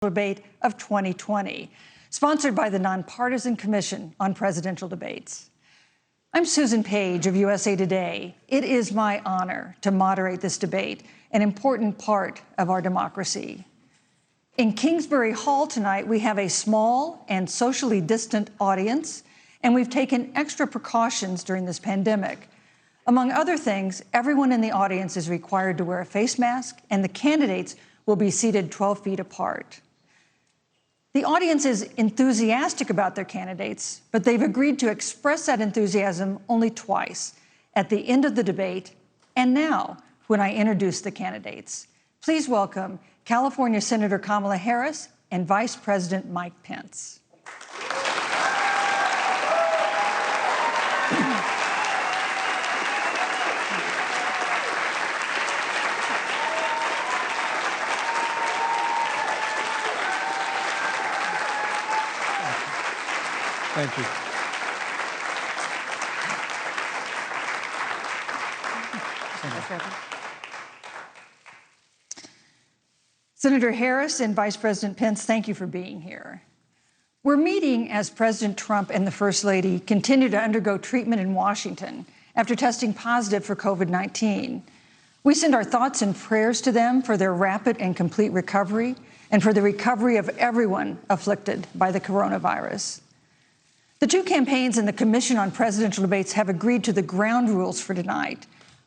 debate of 2020, sponsored by the Nonpartisan Commission on Presidential Debates. I'm Susan Page of USA Today. It is my honor to moderate this debate, an important part of our democracy. In Kingsbury Hall tonight, we have a small and socially distant audience, and we've taken extra precautions during this pandemic. Among other things, everyone in the audience is required to wear a face mask, and the candidates will be seated 12 feet apart. The audience is enthusiastic about their candidates, but they've agreed to express that enthusiasm only twice, at the end of the debate and now when I introduce the candidates. Please welcome California Senator Kamala Harris and Vice President Mike Pence. Thank you. Senator Harris and Vice President Pence, thank you for being here. We're meeting as President Trump and the First Lady continue to undergo treatment in Washington after testing positive for COVID-19. We send our thoughts and prayers to them for their rapid and complete recovery and for the recovery of everyone afflicted by the coronavirus. The two campaigns and the Commission on Presidential Debates have agreed to the ground rules for tonight.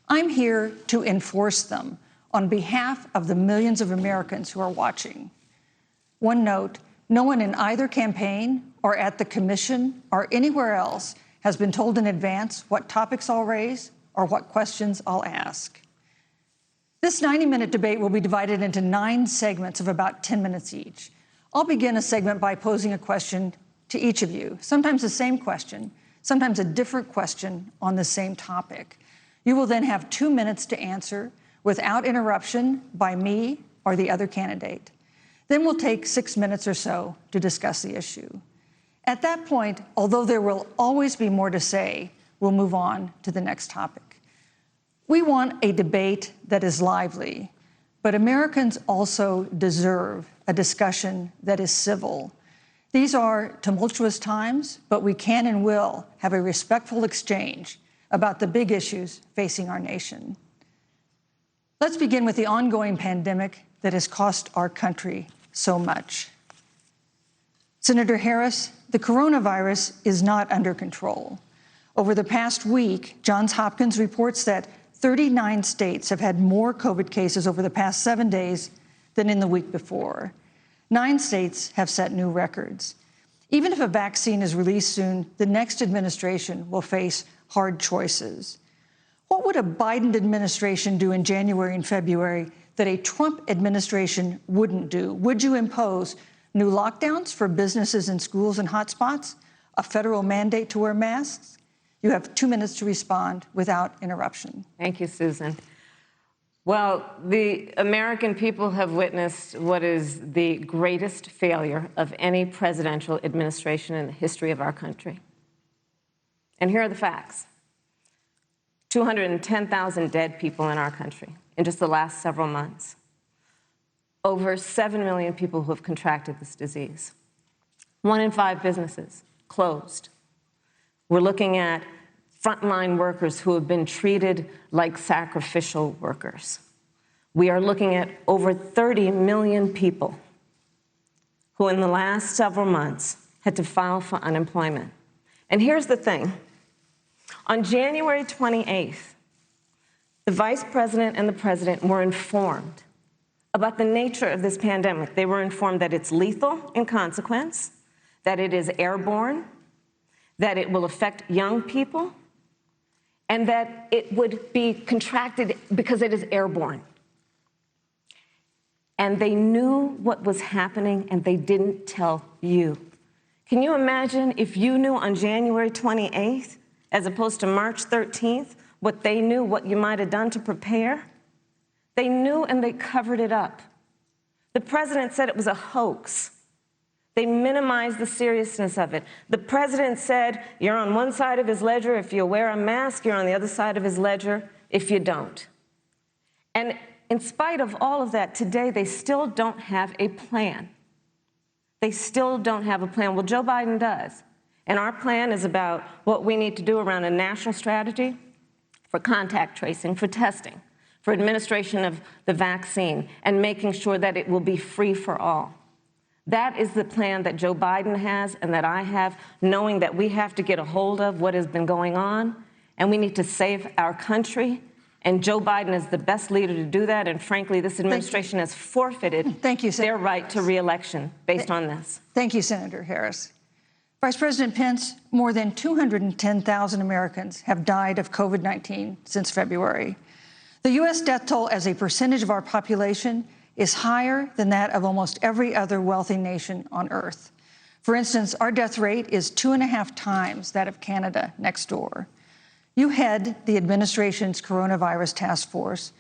I'm here to enforce them on behalf of the millions of Americans who are watching. One note, no one in either campaign or at the Commission or anywhere else has been told in advance what topics I'll raise or what questions I'll ask. This 90-minute debate will be divided into 9 segments of about 10 minutes each. I'll begin a segment by posing a question to each of you, sometimes the same question, sometimes a different question on the same topic. You will then have 2 minutes to answer without interruption by me or the other candidate. Then we'll take 6 minutes or so to discuss the issue. At that point, although there will always be more to say, we'll move on to the next topic. We want a debate that is lively, but Americans also deserve a discussion that is civil. These are tumultuous times, but we can and will have a respectful exchange about the big issues facing our nation. Let's begin with the ongoing pandemic that has cost our country so much. Senator Harris, the coronavirus is not under control. Over the past week, Johns Hopkins reports that 39 states have had more COVID cases over the past 7 days than in the week before. 9 states have set new records. Even if a vaccine is released soon, the next administration will face hard choices. What would a Biden administration do in January and February that a Trump administration wouldn't do? Would you impose new lockdowns for businesses and schools and hotspots? A federal mandate to wear masks? You have 2 minutes to respond without interruption. Thank you, Susan. Well, the American people have witnessed what is the greatest failure of any presidential administration in the history of our country. And here are the facts. 210,000 dead people in our country in just the last several months. Over 7 million people who have contracted this disease. 1 in 5 businesses closed. We're looking at frontline workers who have been treated like sacrificial workers. We are looking at over 30 million people who in the last several months had to file for unemployment. And here's the thing. On January 28th, the Vice President and the President were informed about the nature of this pandemic. They were informed that it's lethal in consequence, that it is airborne, that it will affect young people, and that it would be contracted because it is airborne. And they knew what was happening, and they didn't tell you. Can you imagine if you knew on January 28th, as opposed to March 13th, what they knew, what you might have done to prepare? They knew and they covered it up. The president said it was a hoax. They minimized the seriousness of it. The president said, you're on one side of his ledger if you wear a mask, you're on the other side of his ledger if you don't. And in spite of all of that, today they still don't have a plan. They still don't have a plan. Well, Joe Biden does. And our plan is about what we need to do around a national strategy for contact tracing, for testing, for administration of the vaccine, and making sure that it will be free for all. That is the plan that Joe Biden has and that I have, knowing that we have to get a hold of what has been going on, and we need to save our country. And Joe Biden is the best leader to do that. And frankly, this administration has forfeited their right to re-election based on this. Thank you, Senator Harris. Vice President Pence, more than 210,000 Americans have died of COVID-19 since February. The U.S. death toll as a percentage of our population is higher than that of almost every other wealthy nation on earth. For instance, our death rate is 2.5 times that of Canada next door. You head the administration's coronavirus task force.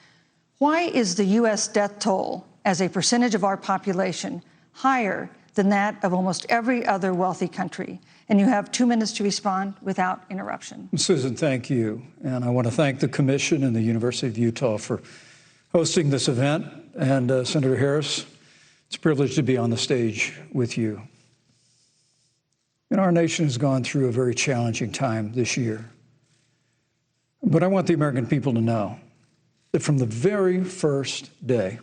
Why is the U.S. death toll as a percentage of our population higher than that of almost every other wealthy country? And you have 2 minutes to respond without interruption. Susan, thank you. And I want to thank the Commission and the University of Utah for hosting this event. And Senator Harris, it's a privilege to be on the stage with you. And our nation has gone through a very challenging time this year. But I want the American people to know that from the very first day,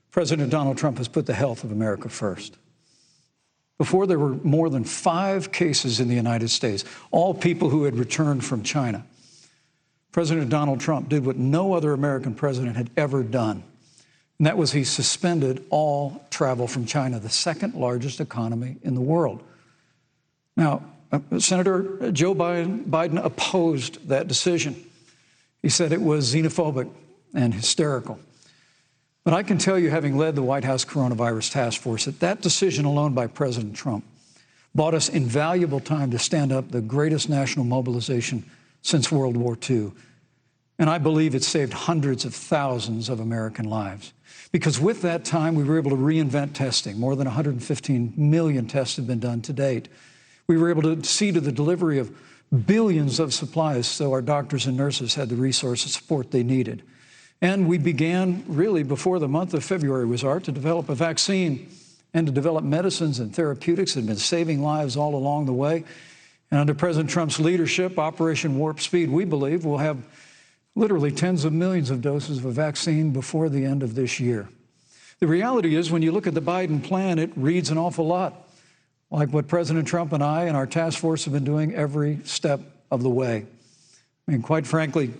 President Donald Trump has put the health of America first. Before there were more than 5 cases in the United States, all people who had returned from China, President Donald Trump did what no other American president had ever done. And that was he suspended all travel from China, the second largest economy in the world. Now, Senator Joe Biden opposed that decision. He said it was xenophobic and hysterical. But I can tell you, having led the White House Coronavirus Task Force, that decision alone by President Trump bought us invaluable time to stand up the greatest national mobilization since World War II. And I believe it saved hundreds of thousands of American lives. Because with that time, we were able to reinvent testing. More than 115 million tests have been done to date. We were able to see to the delivery of billions of supplies so our doctors and nurses had the resources and support they needed. And we began, really, before the month of February was out, to develop a vaccine and to develop medicines and therapeutics that have been saving lives all along the way. And under President Trump's leadership, Operation Warp Speed, we believe we'll have literally tens of millions of doses of a vaccine before the end of this year. The reality is, when you look at the Biden plan, it reads an awful lot like what President Trump and I and our task force have been doing every step of the way. I mean, quite frankly,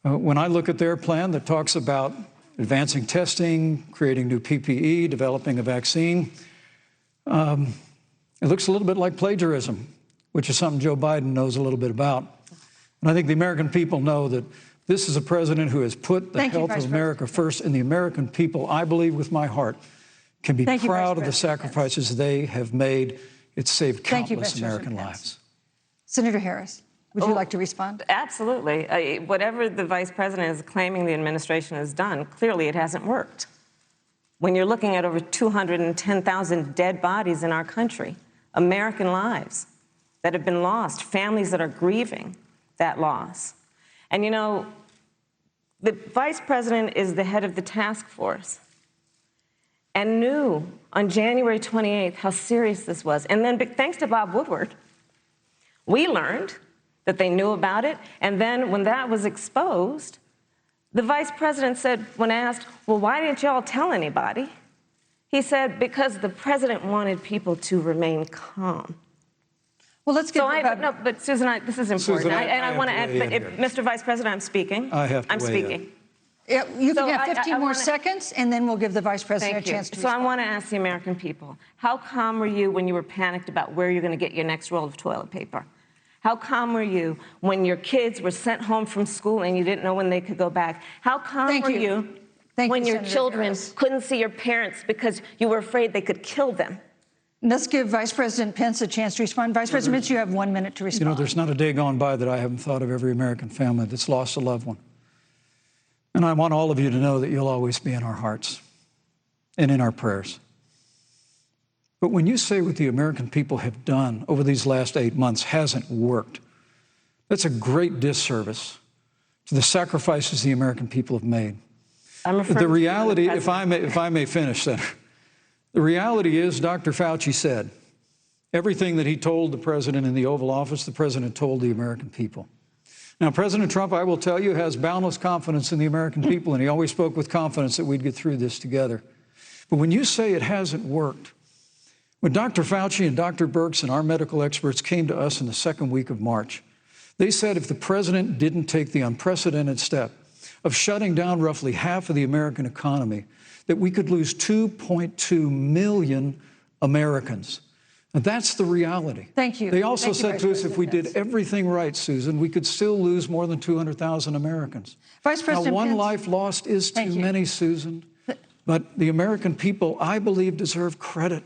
when I look at their plan that talks about advancing testing, creating new PPE, developing a vaccine, it looks a little bit like plagiarism, which is something Joe Biden knows a little bit about. And I think the American people know that this is a president who has put the health of America first, and the American people, I believe with my heart, can be proud of the sacrifices they have made. It's saved countless American lives. Senator Harris, would you like to respond? Absolutely. Whatever the vice president is claiming the administration has done, clearly it hasn't worked. When you're looking at over 210,000 dead bodies in our country, American lives that have been lost, families that are grieving that loss. And you know, the vice president is the head of the task force and knew on January 28th how serious this was. And then thanks to Bob Woodward, we learned that they knew about it. And then when that was exposed, the vice president said, when asked, well, why didn't y'all tell anybody? He said, because the president wanted people to remain calm. Well, let's get but Susan, this is important. Susan, I want to add, Mr. Vice President, I'm speaking. I'm speaking. Yeah, you can have 15 more seconds, and then we'll give the vice president a chance to respond. So I want to ask the American people, how calm were you when you were panicked about where you're going to get your next roll of toilet paper? How calm were you when your kids were sent home from school and you didn't know when they could go back? How calm were you when your children couldn't see your parents because you were afraid they could kill them? Let's give Vice President Pence a chance to respond. Vice President Pence, you have 1 minute to respond. You know, there's not a day gone by that I haven't thought of every American family that's lost a loved one. And I want all of you to know that you'll always be in our hearts and in our prayers. But when you say what the American people have done over these last 8 months hasn't worked, that's a great disservice to the sacrifices the American people have made. I'm referring the reality, if I may finish, Senator, The reality is, Dr. Fauci said, everything that he told the president in the Oval Office, the president told the American people. Now, President Trump, I will tell you, has boundless confidence in the American people, and he always spoke with confidence that we'd get through this together. But when you say it hasn't worked, when Dr. Fauci and Dr. Birx and our medical experts came to us in the second week of March, they said if the president didn't take the unprecedented step of shutting down roughly half of the American economy, that we could lose 2.2 million Americans. And that's the reality. Thank you. They also Thank you, said to us, Vice if we President did everything right, Susan, we could still lose more than 200,000 Americans. Vice President Now, one Pence, life lost is too you. many, Susan. But the American people, I believe, deserve credit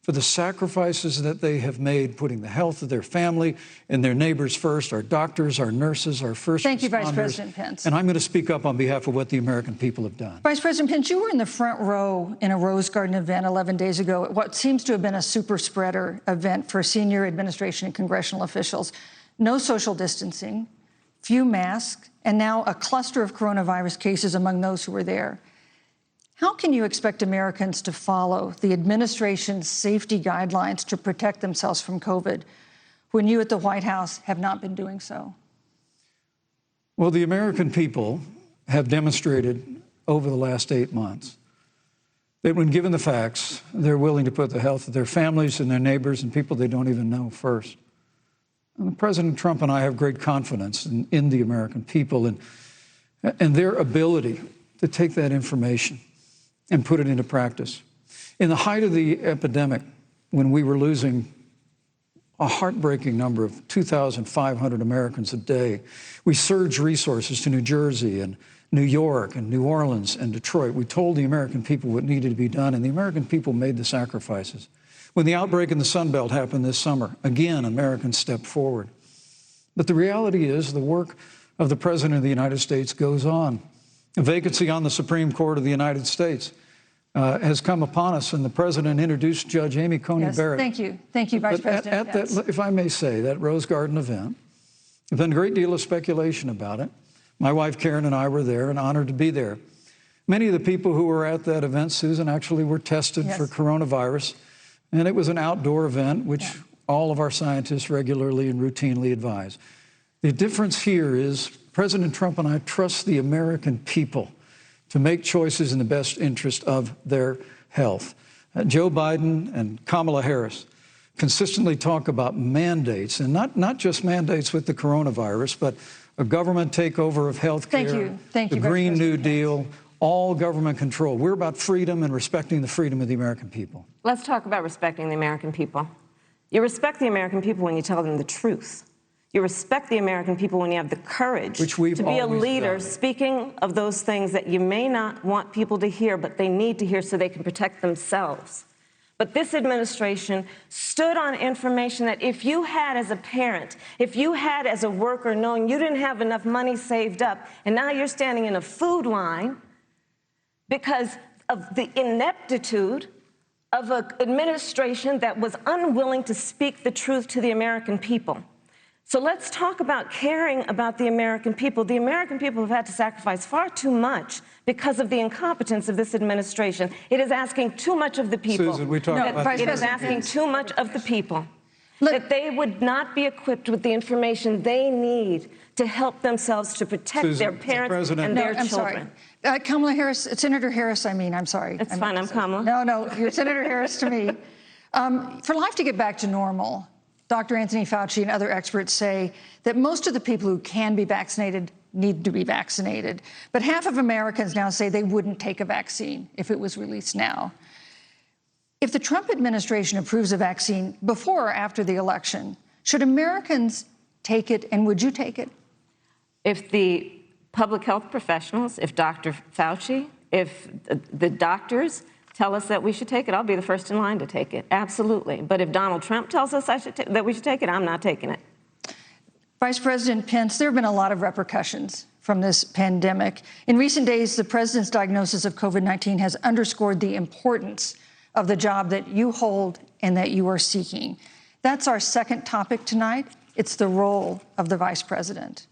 for the sacrifices that they have made, putting the health of their family and their neighbors first, our doctors, our nurses, our first responders. Thank you, Vice President Pence. And I'm going to speak up on behalf of what the American people have done. Vice President Pence, you were in the front row in a Rose Garden event 11 days ago at what seems to have been a super spreader event for senior administration and congressional officials. No social distancing, few masks, and now a cluster of coronavirus cases among those who were there. How can you expect Americans to follow the administration's safety guidelines to protect themselves from COVID when you at the White House have not been doing so? Well, the American people have demonstrated over the last 8 months that when given the facts, they're willing to put the health of their families and their neighbors and people they don't even know first. And President Trump and I have great confidence in the American people and their ability to take that information and put it into practice. In the height of the epidemic, when we were losing a heartbreaking number of 2,500 Americans a day, we surged resources to New Jersey and New York and New Orleans and Detroit. We told the American people what needed to be done, and the American people made the sacrifices. When the outbreak in the Sun Belt happened this summer, again, Americans stepped forward. But the reality is the work of the President of the United States goes on. A vacancy on the Supreme Court of the United States has come upon us, and the President introduced Judge Amy Coney Barrett. Thank you. Thank you, Vice President. At that, if I may say, that Rose Garden event, there's been a great deal of speculation about it. My wife Karen and I were there and honored to be there. Many of the people who were at that event, Susan, actually were tested for coronavirus, and it was an outdoor event, which all of our scientists regularly and routinely advise. The difference here is President Trump and I trust the American people to make choices in the best interest of their health. Joe Biden and Kamala Harris consistently talk about mandates, and not just mandates with the coronavirus, but a government takeover of health care, the Green New Deal, all government control. We're about freedom and respecting the freedom of the American people. Let's talk about respecting the American people. You respect the American people when you tell them the truth. You respect the American people when you have the courage to be a leader speaking of those things that you may not want people to hear, but they need to hear so they can protect themselves. But this administration stood on information that if you had as a parent, if you had as a worker knowing you didn't have enough money saved up, and now you're standing in a food line because of the ineptitude of an administration that was unwilling to speak the truth to the American people. So let's talk about caring about the American people. The American people have had to sacrifice far too much because of the incompetence of this administration. It is asking too much of the people. Susan, we talked about it is asking too much of the people. That they would not be equipped with the information they need to help themselves to protect their parents and their children. Kamala Harris, Senator Harris, I'm sorry. It's fine, I'm Kamala. No, you're Senator Harris to me. For life to get back to normal, Dr. Anthony Fauci and other experts say that most of the people who can be vaccinated need to be vaccinated. But half of Americans now say they wouldn't take a vaccine if it was released now. If the Trump administration approves a vaccine before or after the election, should Americans take it, and would you take it? If the public health professionals, if Dr. Fauci, if the doctors tell us that we should take it, I'll be the first in line to take it, absolutely. But if Donald Trump tells us that we should take it, I'm not taking it. Vice President Pence, there have been a lot of repercussions from this pandemic. In recent days, the president's diagnosis of COVID-19 has underscored the importance of the job that you hold and that you are seeking. That's our second topic tonight. It's the role of the vice president.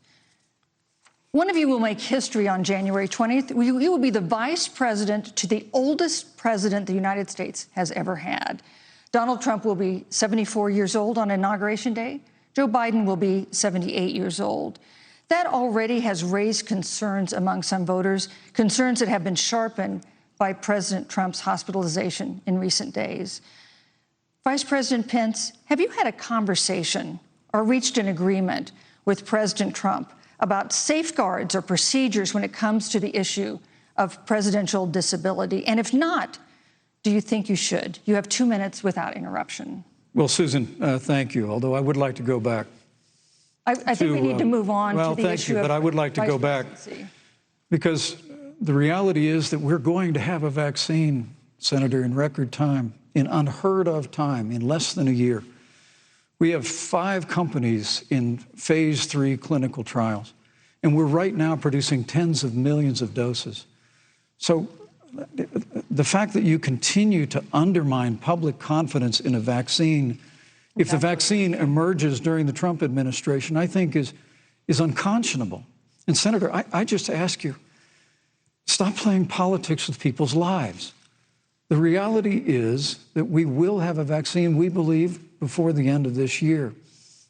One of you will make history on January 20th. You will be the vice president to the oldest president the United States has ever had. Donald Trump will be 74 years old on Inauguration Day. Joe Biden will be 78 years old. That already has raised concerns among some voters, concerns that have been sharpened by President Trump's hospitalization in recent days. Vice President Pence, have you had a conversation or reached an agreement with President Trump about safeguards or procedures when it comes to the issue of presidential disability? And if not, do you think you should? You have 2 minutes without interruption. Well, Susan, thank you, although I would like to go back. I think we need to move on to the issue of but I would like to go back because the reality is that we're going to have a vaccine, Senator, in record time, in unheard of time, in less than a year. We have 5 companies in phase 3 clinical trials, and we're right now producing tens of millions of doses. So the fact that you continue to undermine public confidence in a vaccine, if the vaccine emerges during the Trump administration, I think is unconscionable. And Senator, I just ask you, stop playing politics with people's lives. The reality is that we will have a vaccine, we believe, before the end of this year.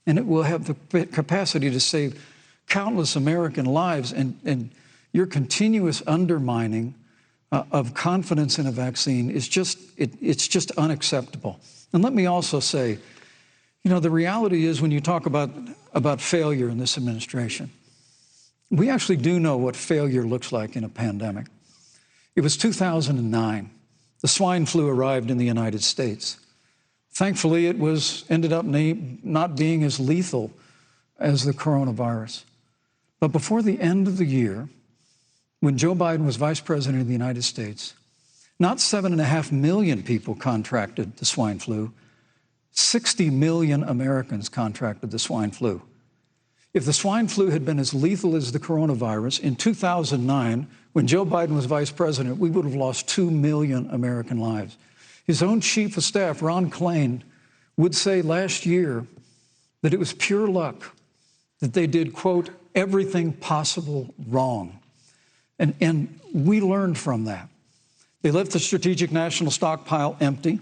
And it will have the capacity to save countless American lives. And your continuous undermining of confidence in a vaccine is it's just unacceptable. And let me also say, you know, the reality is when you talk about failure in this administration, we actually do know what failure looks like in a pandemic. It was 2009. The swine flu arrived in the United States. Thankfully, it ended up not being as lethal as the coronavirus. But before the end of the year, when Joe Biden was vice president of the United States, not 7.5 million people contracted the swine flu, 60 million Americans contracted the swine flu. If the swine flu had been as lethal as the coronavirus in 2009, when Joe Biden was vice president, we would have lost 2 million American lives. His own chief of staff, Ron Klain, would say last year that it was pure luck that they did, quote, everything possible wrong. And we learned from that. They left the strategic national stockpile empty.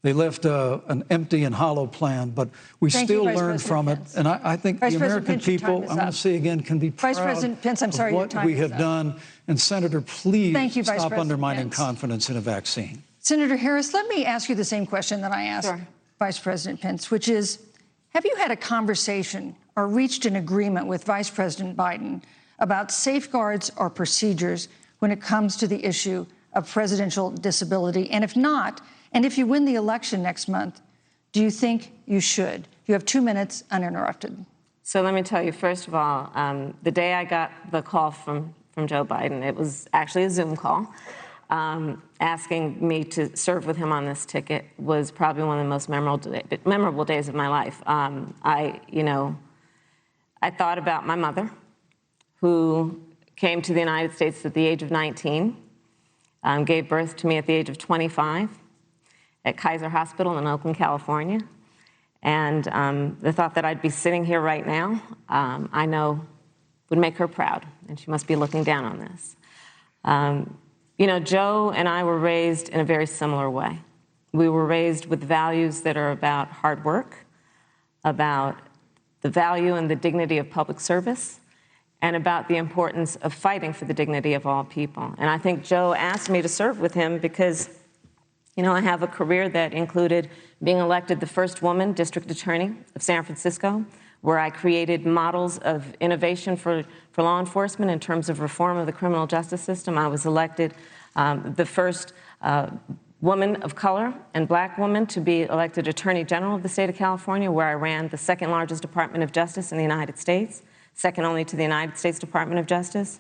They left an empty and hollow plan, but we still learned from it. And I think the American people, I'm going to say again, can be proud of what we have done. And Senator, please stop undermining confidence in a vaccine. Senator Harris, let me ask you the same question that I asked Vice President Pence, which is, have you had a conversation or reached an agreement with Vice President Biden about safeguards or procedures when it comes to the issue of presidential disability? And if not, and if you win the election next month, do you think you should? You have 2 minutes uninterrupted. So let me tell you, first of all, the day I got the call from Joe Biden, it was actually a Zoom call, asking me to serve with him on this ticket was probably one of the most memorable days of my life. I thought about my mother, who came to the United States at the age of 19, gave birth to me at the age of 25 at Kaiser Hospital in Oakland, California. And the thought that I'd be sitting here right now, I know would make her proud, and she must be looking down on this. You know, Joe and I were raised in a very similar way. We were raised with values that are about hard work, about the value and the dignity of public service, and about the importance of fighting for the dignity of all people. And I think Joe asked me to serve with him because, you know, I have a career that included being elected the first woman district attorney of San Francisco, where I created models of innovation for law enforcement in terms of reform of the criminal justice system. I was elected the first woman of color and black woman to be elected Attorney General of the state of California, where I ran the second largest Department of Justice in the United States, second only to the United States Department of Justice.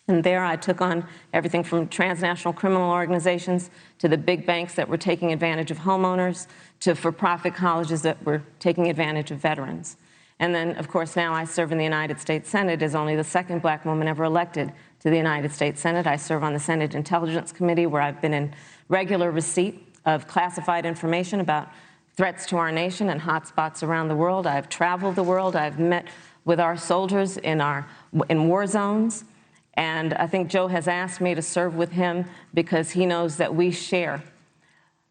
And there I took on everything from transnational criminal organizations to the big banks that were taking advantage of homeowners to for-profit colleges that were taking advantage of veterans. And then, of course, now I serve in the United States Senate as only the second black woman ever elected to the United States Senate. I serve on the Senate Intelligence Committee, where I've been in regular receipt of classified information about threats to our nation and hotspots around the world. I've traveled the world. I've met with our soldiers in war zones. And I think Joe has asked me to serve with him because he knows that we share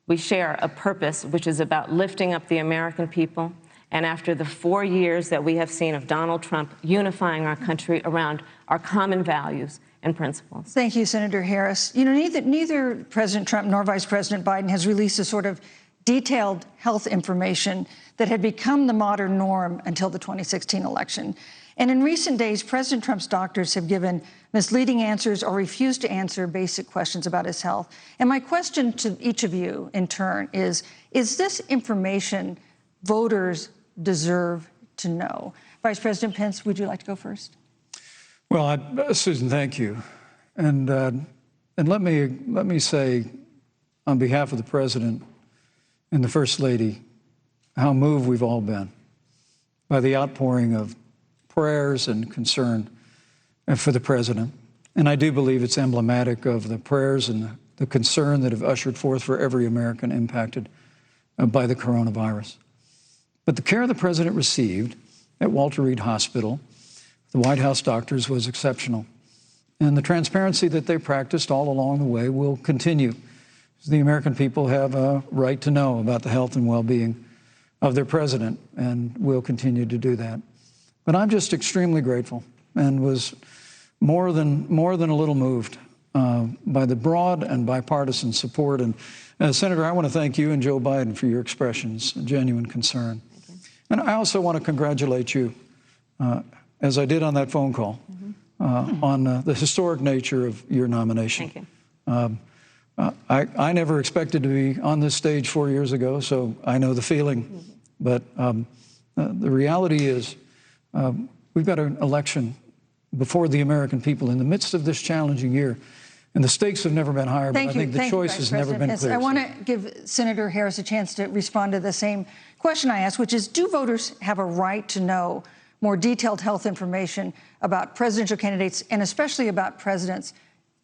a purpose which is about lifting up the American people. And after the 4 years that we have seen of Donald Trump unifying our country around our common values and principles. Thank you, Senator Harris. You know, neither President Trump nor Vice President Biden has released a sort of detailed health information that had become the modern norm until the 2016 election. And in recent days, President Trump's doctors have given misleading answers or refused to answer basic questions about his health. And my question to each of you in turn is this information voters deserve to know? Vice President Pence, would you like to go first? Well, Susan, thank you. And let me say, on behalf of the President and the First Lady, how moved we've all been by the outpouring of prayers and concern for the President. And I do believe it's emblematic of the prayers and the concern that have ushered forth for every American impacted by the coronavirus. But the care the President received at Walter Reed Hospital, the White House doctors, was exceptional. And the transparency that they practiced all along the way will continue. The American people have a right to know about the health and well-being of their president, and will continue to do that. But I'm just extremely grateful and was more than a little moved by the broad and bipartisan support. And Senator, I want to thank you and Joe Biden for your expressions, genuine concern. And I also want to congratulate you, as I did on that phone call, on the historic nature of your nomination. Thank you. I never expected to be on this stage 4 years ago, so I know the feeling. But the reality is we've got an election before the American people in the midst of this challenging year. And the stakes have never been higher, but I think the choice has never been clearer. I want to give Senator Harris a chance to respond to the same question I asked, which is, do voters have a right to know more detailed health information about presidential candidates and especially about presidents,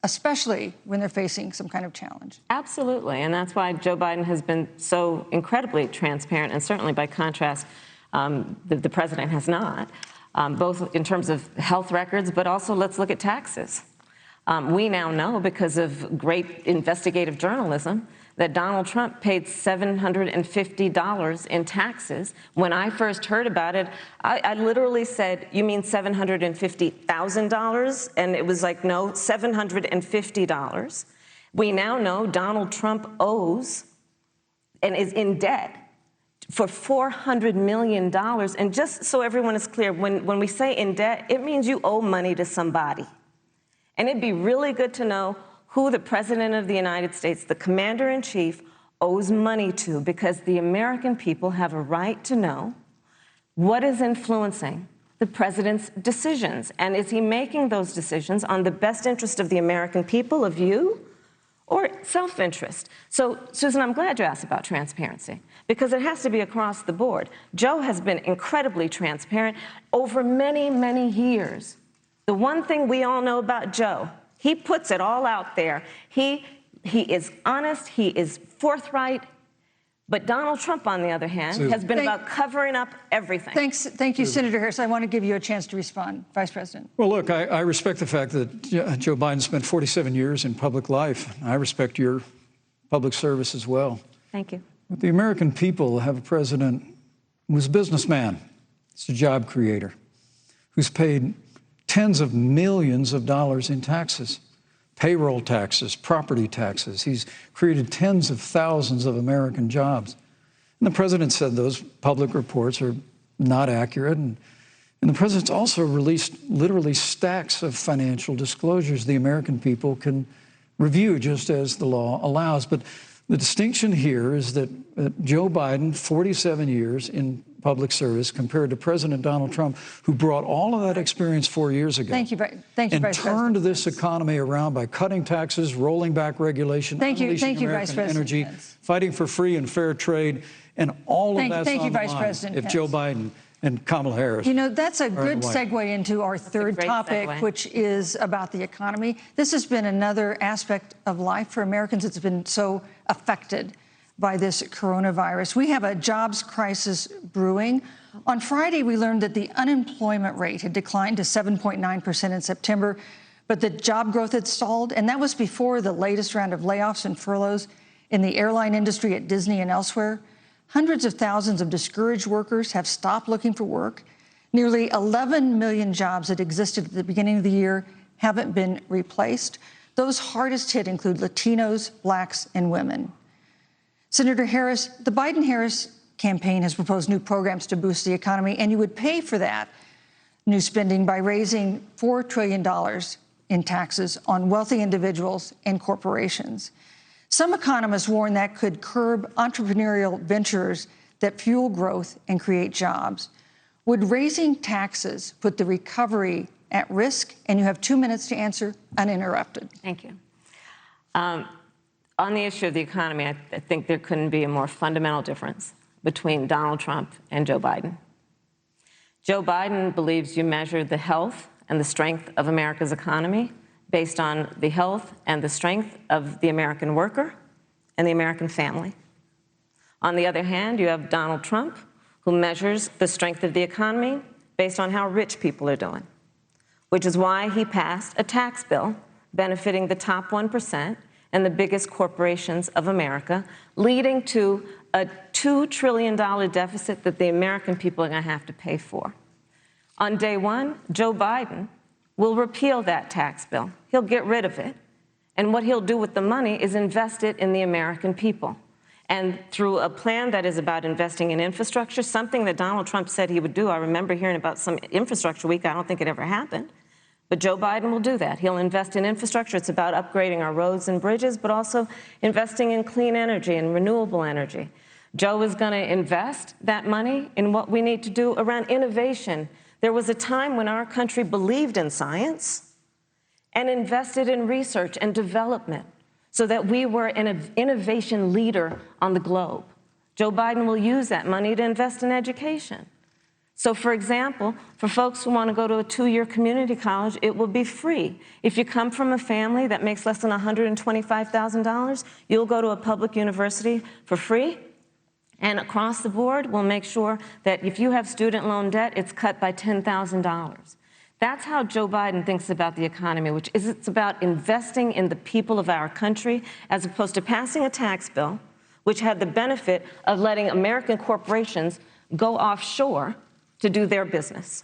especially when they're facing some kind of challenge? Absolutely, and that's why Joe Biden has been so incredibly transparent, and certainly by contrast, the president has not, both in terms of health records, but also let's look at taxes. We now know, because of great investigative journalism, that Donald Trump paid $750 in taxes. When I first heard about it, I literally said, "You mean $750,000? And it was like, no, $750. We now know Donald Trump owes and is in debt for $400 million. And just so everyone is clear, when we say in debt, it means you owe money to somebody. And it'd be really good to know who the President of the United States, the Commander-in-Chief, owes money to, because the American people have a right to know what is influencing the President's decisions. And is he making those decisions on the best interest of the American people, of you, or self-interest? So, Susan, I'm glad you asked about transparency, because it has to be across the board. Joe has been incredibly transparent over many, many years. The one thing we all know about Joe, he puts it all out there. He is honest, he is forthright. But Donald Trump, on the other hand, has been about covering up everything. Thank you, Senator Harris. I want to give you a chance to respond, Vice President. Well, look, I respect the fact that Joe Biden spent 47 years in public life. I respect your public service as well. Thank you. But the American people have a president who's a businessman. He's a job creator, who's paid tens of millions of dollars in taxes, payroll taxes, property taxes. He's created tens of thousands of American jobs. And the president said those public reports are not accurate. And the president's also released literally stacks of financial disclosures the American people can review, just as the law allows. But the distinction here is that Joe Biden, 47 years in public service, compared to President Donald Trump, who brought all of that experience 4 years ago. Thank you, Vice and President. turned this economy around by cutting taxes, rolling back regulation, unleashing American energy, fighting for free and fair trade, and all of that's on the line if Joe Biden and Kamala Harris. You know, that's a good segue into our third topic, which is about the economy. This has been another aspect of life for Americans that's been so affected by this coronavirus. We have a jobs crisis brewing. On Friday, we learned that the unemployment rate had declined to 7.9% in September, but the job growth had stalled, and that was before the latest round of layoffs and furloughs in the airline industry at Disney and elsewhere. Hundreds of thousands of discouraged workers have stopped looking for work. Nearly 11 million jobs that existed at the beginning of the year haven't been replaced. Those hardest hit include Latinos, blacks, and women. Senator Harris, the Biden-Harris campaign has proposed new programs to boost the economy, and you would pay for that new spending by raising $4 trillion in taxes on wealthy individuals and corporations. Some economists warn that could curb entrepreneurial ventures that fuel growth and create jobs. Would raising taxes put the recovery at risk? And you have 2 minutes to answer uninterrupted. Thank you. On the issue of the economy, I think there couldn't be a more fundamental difference between Donald Trump and Joe Biden. Joe Biden believes you measure the health and the strength of America's economy based on the health and the strength of the American worker and the American family. On the other hand, you have Donald Trump, who measures the strength of the economy based on how rich people are doing, which is why he passed a tax bill benefiting the top 1% and the biggest corporations of America, leading to a $2 trillion deficit that the American people are going to have to pay for. On day one, Joe Biden will repeal that tax bill. He'll get rid of it. And what he'll do with the money is invest it in the American people. And through a plan that is about investing in infrastructure, something that Donald Trump said he would do. I remember hearing about some infrastructure week. I don't think it ever happened. But Joe Biden will do that. He'll invest in infrastructure. It's about upgrading our roads and bridges, but also investing in clean energy and renewable energy. Joe is going to invest that money in what we need to do around innovation. There was a time when our country believed in science and invested in research and development so that we were an innovation leader on the globe. Joe Biden will use that money to invest in education. So, for example, for folks who want to go to a 2-year community college, it will be free. If you come from a family that makes less than $125,000, you'll go to a public university for free. And across the board, we'll make sure that if you have student loan debt, it's cut by $10,000. That's how Joe Biden thinks about the economy, which is it's about investing in the people of our country, as opposed to passing a tax bill, which had the benefit of letting American corporations go offshore to do their business.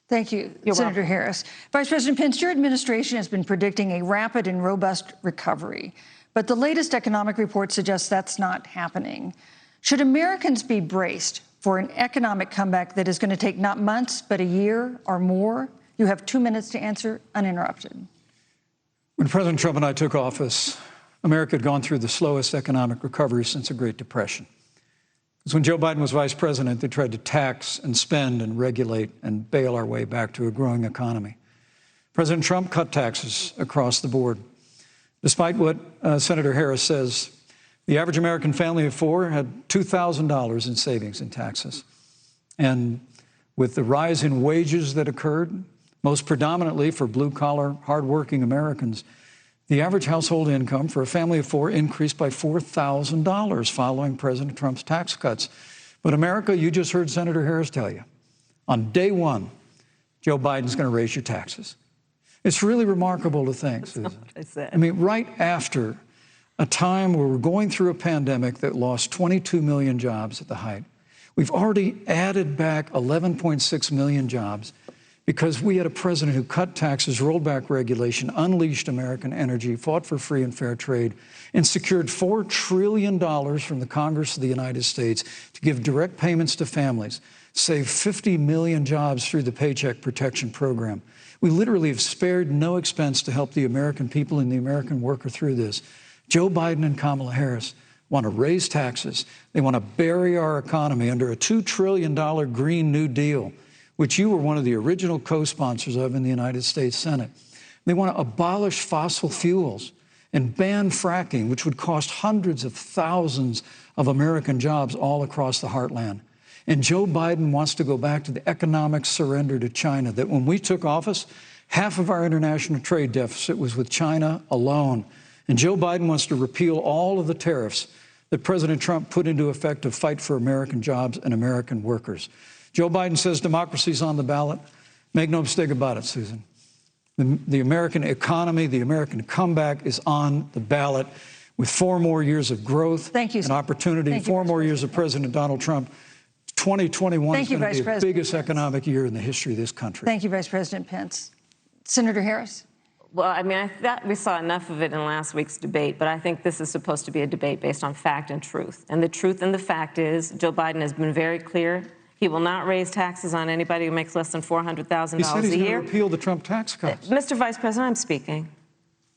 Thank you, You're Senator welcome. Harris. Vice President Pence, your administration has been predicting a rapid and robust recovery, but the latest economic report suggests that's not happening. Should Americans be braced for an economic comeback that is going to take not months, but a year or more? You have 2 minutes to answer uninterrupted. When President Trump and I took office, America had gone through the slowest economic recovery since the Great Depression. Because when Joe Biden was vice president, they tried to tax and spend and regulate and bail our way back to a growing economy. President Trump cut taxes across the board. Despite what Senator Harris says, the average American family of 4 had $2,000 in savings in taxes. And with the rise in wages that occurred, most predominantly for blue-collar, hardworking Americans, the average household income for a family of 4 increased by $4,000 following President Trump's tax cuts. But America, you just heard Senator Harris tell you, on day one, Joe Biden's going to raise your taxes. It's really remarkable to think, Susan. I mean, right after a time where we're going through a pandemic that lost 22 million jobs at the height, we've already added back 11.6 million jobs because we had a president who cut taxes, rolled back regulation, unleashed American energy, fought for free and fair trade, and secured $4 trillion from the Congress of the United States to give direct payments to families, save 50 million jobs through the Paycheck Protection Program. We literally have spared no expense to help the American people and the American worker through this. Joe Biden and Kamala Harris want to raise taxes. They want to bury our economy under a $2 trillion Green New Deal, which you were one of the original co-sponsors of in the United States Senate. They want to abolish fossil fuels and ban fracking, which would cost hundreds of thousands of American jobs all across the heartland. And Joe Biden wants to go back to the economic surrender to China, that when we took office, half of our international trade deficit was with China alone. And Joe Biden wants to repeal all of the tariffs that President Trump put into effect to fight for American jobs and American workers. Joe Biden says democracy's on the ballot. Make no mistake about it, Susan. The American economy, the American comeback is on the ballot with 4 more years of growth and opportunity, 4 more years of President Donald Trump. 2021 is going to be the biggest economic year in the history of this country. Thank you, Vice President Pence. Senator Harris. Well, I mean, I thought we saw enough of it in last week's debate, but I think this is supposed to be a debate based on fact and truth. And the truth and the fact is Joe Biden has been very clear. He will not raise taxes on anybody who makes less than $400,000 a year. He said he's going to repeal the Trump tax cuts. Mr. Vice President, I'm speaking.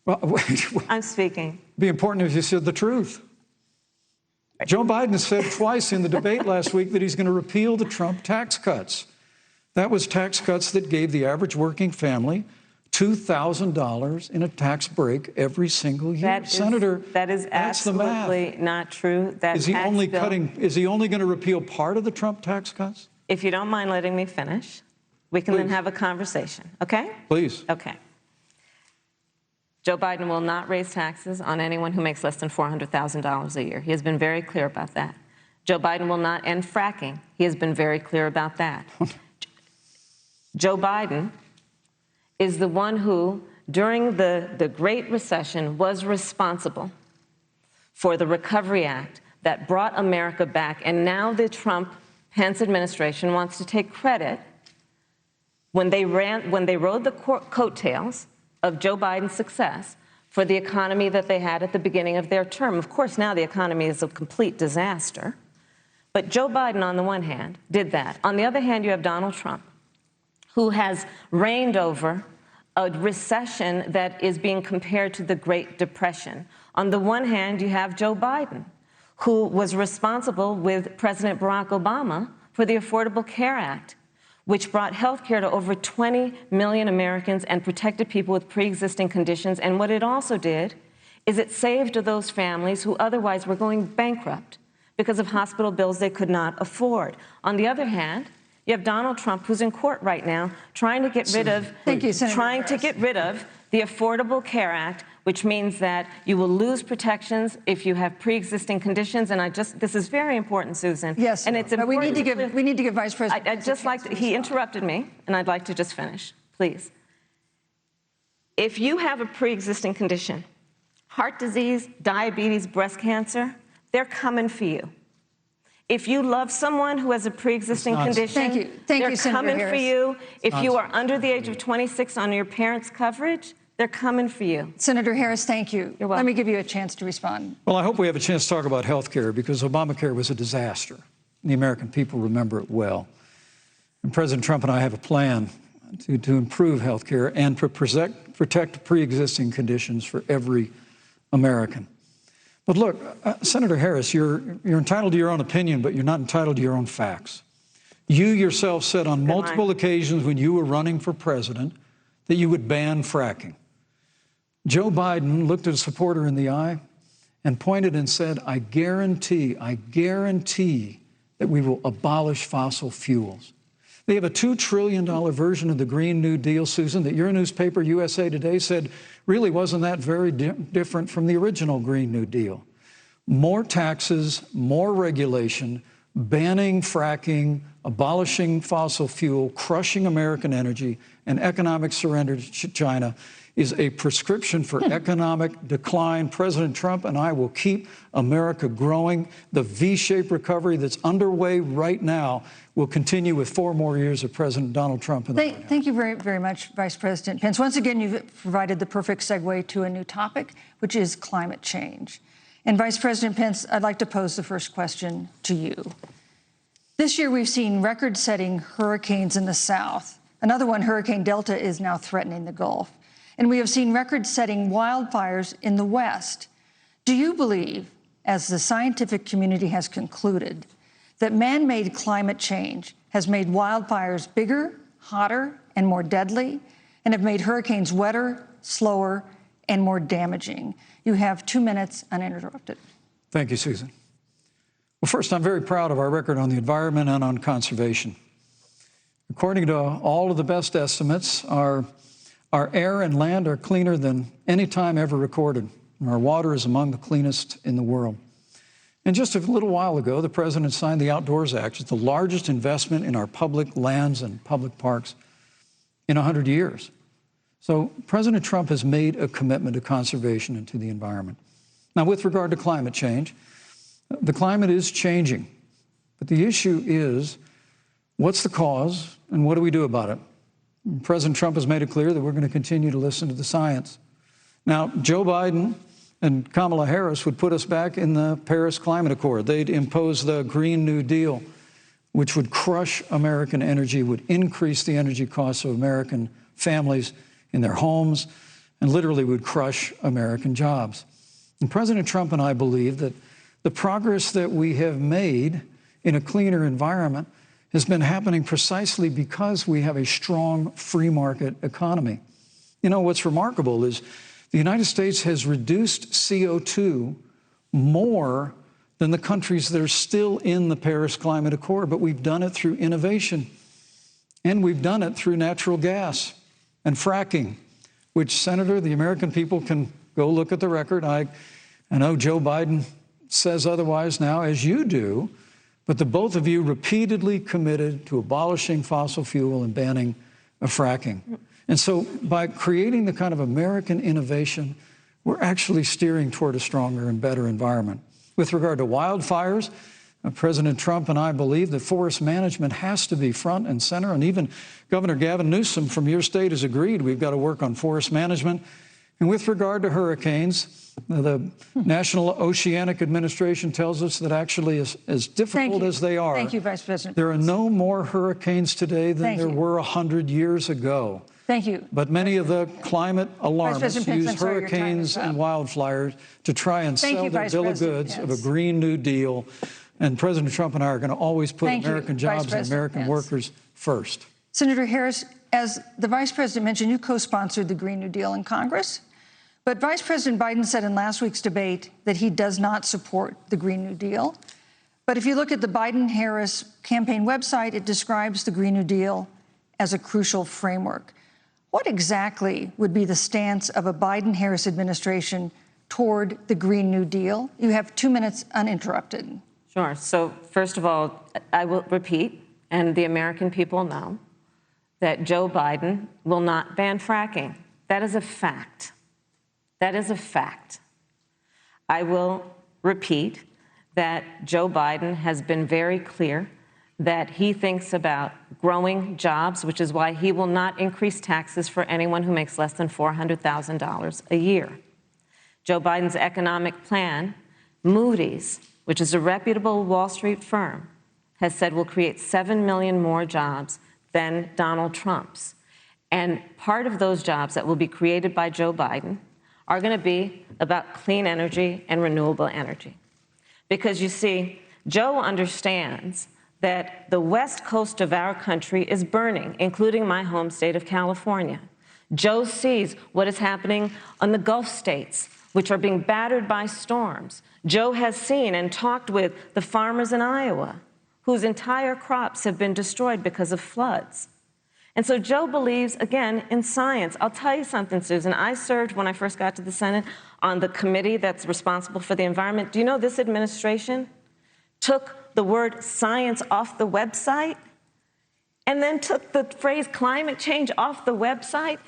Well, wait. I'm speaking. It'd be important if you said the truth. Joe Biden said twice in the debate last week that he's going to repeal the Trump tax cuts. That was tax cuts that gave the average working family $2,000 in a tax break every single year. Senator, that is absolutely not true. Is he only going to repeal part of the Trump tax cuts? If you don't mind letting me finish, we can then have a conversation, okay? Please. Okay. Joe Biden will not raise taxes on anyone who makes less than $400,000 a year. He has been very clear about that. Joe Biden will not end fracking. He has been very clear about that. Joe Biden is the one who, during the Great Recession, was responsible for the Recovery Act that brought America back. And now the Trump-Pence administration wants to take credit when they rode the coattails of Joe Biden's success for the economy that they had at the beginning of their term. Of course, now the economy is a complete disaster. But Joe Biden, on the one hand, did that. On the other hand, you have Donald Trump, who has reigned over a recession that is being compared to the Great Depression. On the one hand, you have Joe Biden, who was responsible with President Barack Obama for the Affordable Care Act, which brought health care to over 20 million Americans and protected people with pre-existing conditions. And what it also did is it saved those families who otherwise were going bankrupt because of hospital bills they could not afford. On the other hand, you have Donald Trump, who's in court right now, trying to get rid of the Affordable Care Act, which means that you will lose protections if you have pre-existing conditions. And this is very important, Susan. Yes, and it's important. We need to give Vice President. I'd just like to, he interrupted me, and I'd like to just finish, please. If you have a pre-existing condition, heart disease, diabetes, breast cancer, they're coming for you. If you love someone who has a pre-existing condition, they're coming for you. If you are under the age of 26 on your parents' coverage, they're coming for you. Senator Harris, thank you. You're welcome. Let me give you a chance to respond. Well, I hope we have a chance to talk about health care because Obamacare was a disaster. The American people remember it well. And President Trump and I have a plan to improve health care and to protect pre-existing conditions for every American. But look, Senator Harris, you're entitled to your own opinion, but you're not entitled to your own facts. You yourself said on multiple occasions when you were running for president that you would ban fracking. Joe Biden looked at a supporter in the eye and pointed and said, I guarantee that we will abolish fossil fuels. They have a $2 trillion version of the Green New Deal, Susan, that your newspaper, USA Today, said really wasn't that very different from the original Green New Deal. More taxes, more regulation, banning fracking, abolishing fossil fuel, crushing American energy, and economic surrender to China is a prescription for economic decline. President Trump and I will keep America growing. The V-shaped recovery that's underway right now will continue with 4 more years of President Donald Trump. Thank you very, very much, Vice President Pence. Once again, you've provided the perfect segue to a new topic, which is climate change. And Vice President Pence, I'd like to pose the first question to you. This year, we've seen record-setting hurricanes in the South. Another one, Hurricane Delta, is now threatening the Gulf. And we have seen record-setting wildfires in the West. Do you believe, as the scientific community has concluded, that man-made climate change has made wildfires bigger, hotter, and more deadly, and have made hurricanes wetter, slower, and more damaging? You have 2 minutes uninterrupted. Thank you, Susan. Well, first, I'm very proud of our record on the environment and on conservation. According to all of the best estimates, our air and land are cleaner than any time ever recorded. And our water is among the cleanest in the world. And just a little while ago, the president signed the Outdoors Act. It's the largest investment in our public lands and public parks in 100 years. So President Trump has made a commitment to conservation and to the environment. Now, with regard to climate change, the climate is changing. But the issue is, what's the cause and what do we do about it? President Trump has made it clear that we're going to continue to listen to the science. Now, Joe Biden and Kamala Harris would put us back in the Paris Climate Accord. They'd impose the Green New Deal, which would crush American energy, would increase the energy costs of American families in their homes, and literally would crush American jobs. And President Trump and I believe that the progress that we have made in a cleaner environment has been happening precisely because we have a strong free market economy. You know, what's remarkable is the United States has reduced CO2 more than the countries that are still in the Paris Climate Accord, but we've done it through innovation. And we've done it through natural gas and fracking, which, Senator, the American people can go look at the record. I know Joe Biden says otherwise now, as you do, but the both of you repeatedly committed to abolishing fossil fuel and banning fracking. And so by creating the kind of American innovation, we're actually steering toward a stronger and better environment. With regard to wildfires, President Trump and I believe that forest management has to be front and center, and even Governor Gavin Newsom from your state has agreed we've got to work on forest management. And with regard to hurricanes, the National Oceanic Administration tells us that actually as difficult as they are, Thank you, Vice President. There are no more hurricanes today than there were 100 years ago. Thank you. But many of the climate alarmists use hurricanes and wildfires to try and sell their bill of goods of a Green New Deal. And President Trump and I are going to always put American jobs and American workers first. Senator Harris, as the Vice President mentioned, you co-sponsored the Green New Deal in Congress. But Vice President Biden said in last week's debate that he does not support the Green New Deal. But if you look at the Biden-Harris campaign website, it describes the Green New Deal as a crucial framework. What exactly would be the stance of a Biden-Harris administration toward the Green New Deal? You have 2 minutes uninterrupted. Sure. So first of all, I will repeat, and the American people know, that Joe Biden will not ban fracking. That is a fact. That is a fact. I will repeat that Joe Biden has been very clear that he thinks about growing jobs, which is why he will not increase taxes for anyone who makes less than $400,000 a year. Joe Biden's economic plan, Moody's, which is a reputable Wall Street firm, has said will create 7 million more jobs than Donald Trump's. And part of those jobs that will be created by Joe Biden are going to be about clean energy and renewable energy. Because you see, Joe understands that the west coast of our country is burning, including my home state of California. Joe sees what is happening on the Gulf states, which are being battered by storms. Joe has seen and talked with the farmers in Iowa, whose entire crops have been destroyed because of floods. And so Joe believes, again, in science. I'll tell you something, Susan. I served, when I first got to the Senate, on the committee that's responsible for the environment. Do you know this administration took the word science off the website and then took the phrase climate change off the website?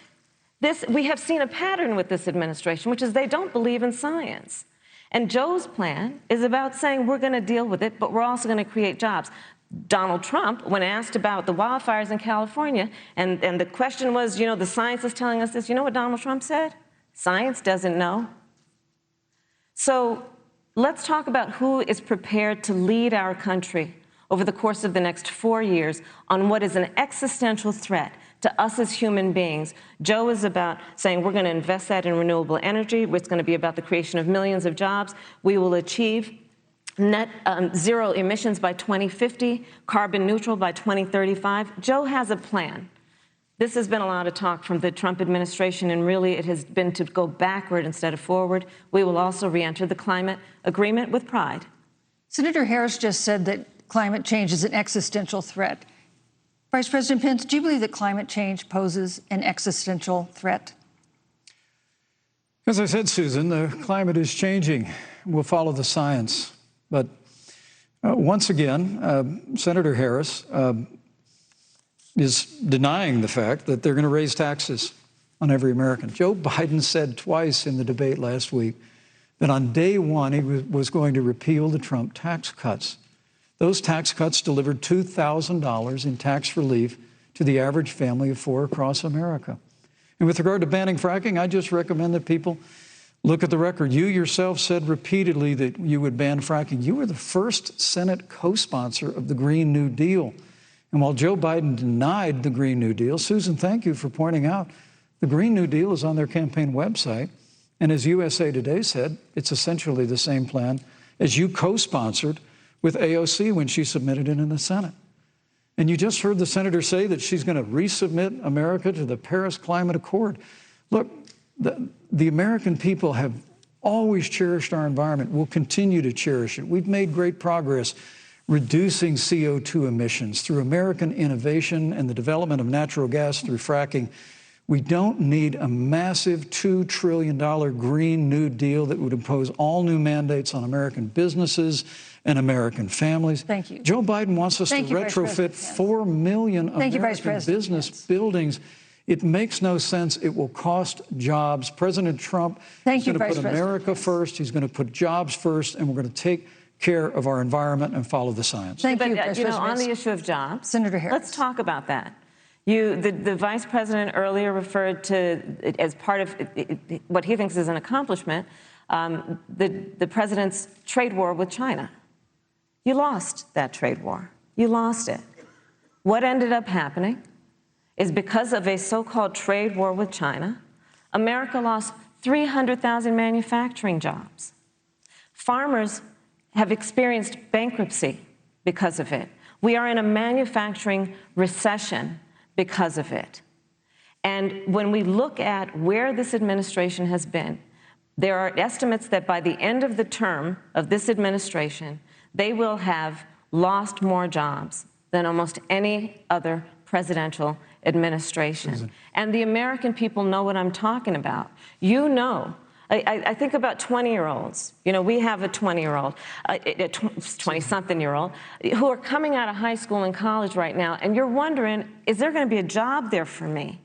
We have seen a pattern with this administration, which is they don't believe in science. And Joe's plan is about saying we're going to deal with it, but we're also going to create jobs. Donald Trump, when asked about the wildfires in California, and the question was, you know, the science is telling us this, you know what Donald Trump said? Science doesn't know. So let's talk about who is prepared to lead our country over the course of the next 4 years on what is an existential threat to us as human beings. Joe is about saying we're going to invest that in renewable energy. It's going to be about the creation of millions of jobs. We will achieve net zero emissions by 2050, carbon neutral by 2035. Joe has a plan. This has been a lot of talk from the Trump administration, and really it has been to go backward instead of forward. We will also re-enter the climate agreement with pride. Senator Harris just said that climate change is an existential threat. Vice President Pence, do you believe that climate change poses an existential threat? As I said, Susan, the climate is changing. We'll follow the science. But once again, Senator Harris is denying the fact that they're going to raise taxes on every American. Joe Biden said twice in the debate last week that on day one he was going to repeal the Trump tax cuts. Those tax cuts delivered $2,000 in tax relief to the average family of four across America. And with regard to banning fracking, I just recommend that people look at the record. You yourself said repeatedly that you would ban fracking. You were the first Senate co-sponsor of the Green New Deal. And while Joe Biden denied the Green New Deal, Susan, thank you for pointing out, the Green New Deal is on their campaign website. And as USA Today said, it's essentially the same plan as you co-sponsored with AOC when she submitted it in the Senate. And you just heard the senator say that she's going to resubmit America to the Paris Climate Accord. Look, the American people have always cherished our environment. We'll continue to cherish it. We've made great progress reducing CO2 emissions through American innovation and the development of natural gas through fracking. We don't need a massive $2 trillion Green New Deal that would impose all new mandates on American businesses and American families. Thank you. Joe Biden wants us to retrofit 4 million American business buildings. It makes no sense. It will cost jobs. President Trump is going to put America first. He's going to put jobs first, and we're going to take care of our environment and follow the science. Thank you, Vice President. On the issue of jobs, Senator Harris, let's talk about that. The Vice President earlier referred to, as part of what he thinks is an accomplishment, the President's trade war with China. You lost that trade war. You lost it. What ended up happening is because of a so-called trade war with China, America lost 300,000 manufacturing jobs. Farmers have experienced bankruptcy because of it. We are in a manufacturing recession because of it. And when we look at where this administration has been, there are estimates that by the end of the term of this administration, they will have lost more jobs than almost any other presidential administration. And the American people know what I'm talking about. You know, I think about 20-year-olds. You know, we have a 20-year-old, a 20-something-year-old, who are coming out of high school and college right now, and you're wondering, is there going to be a job there for me?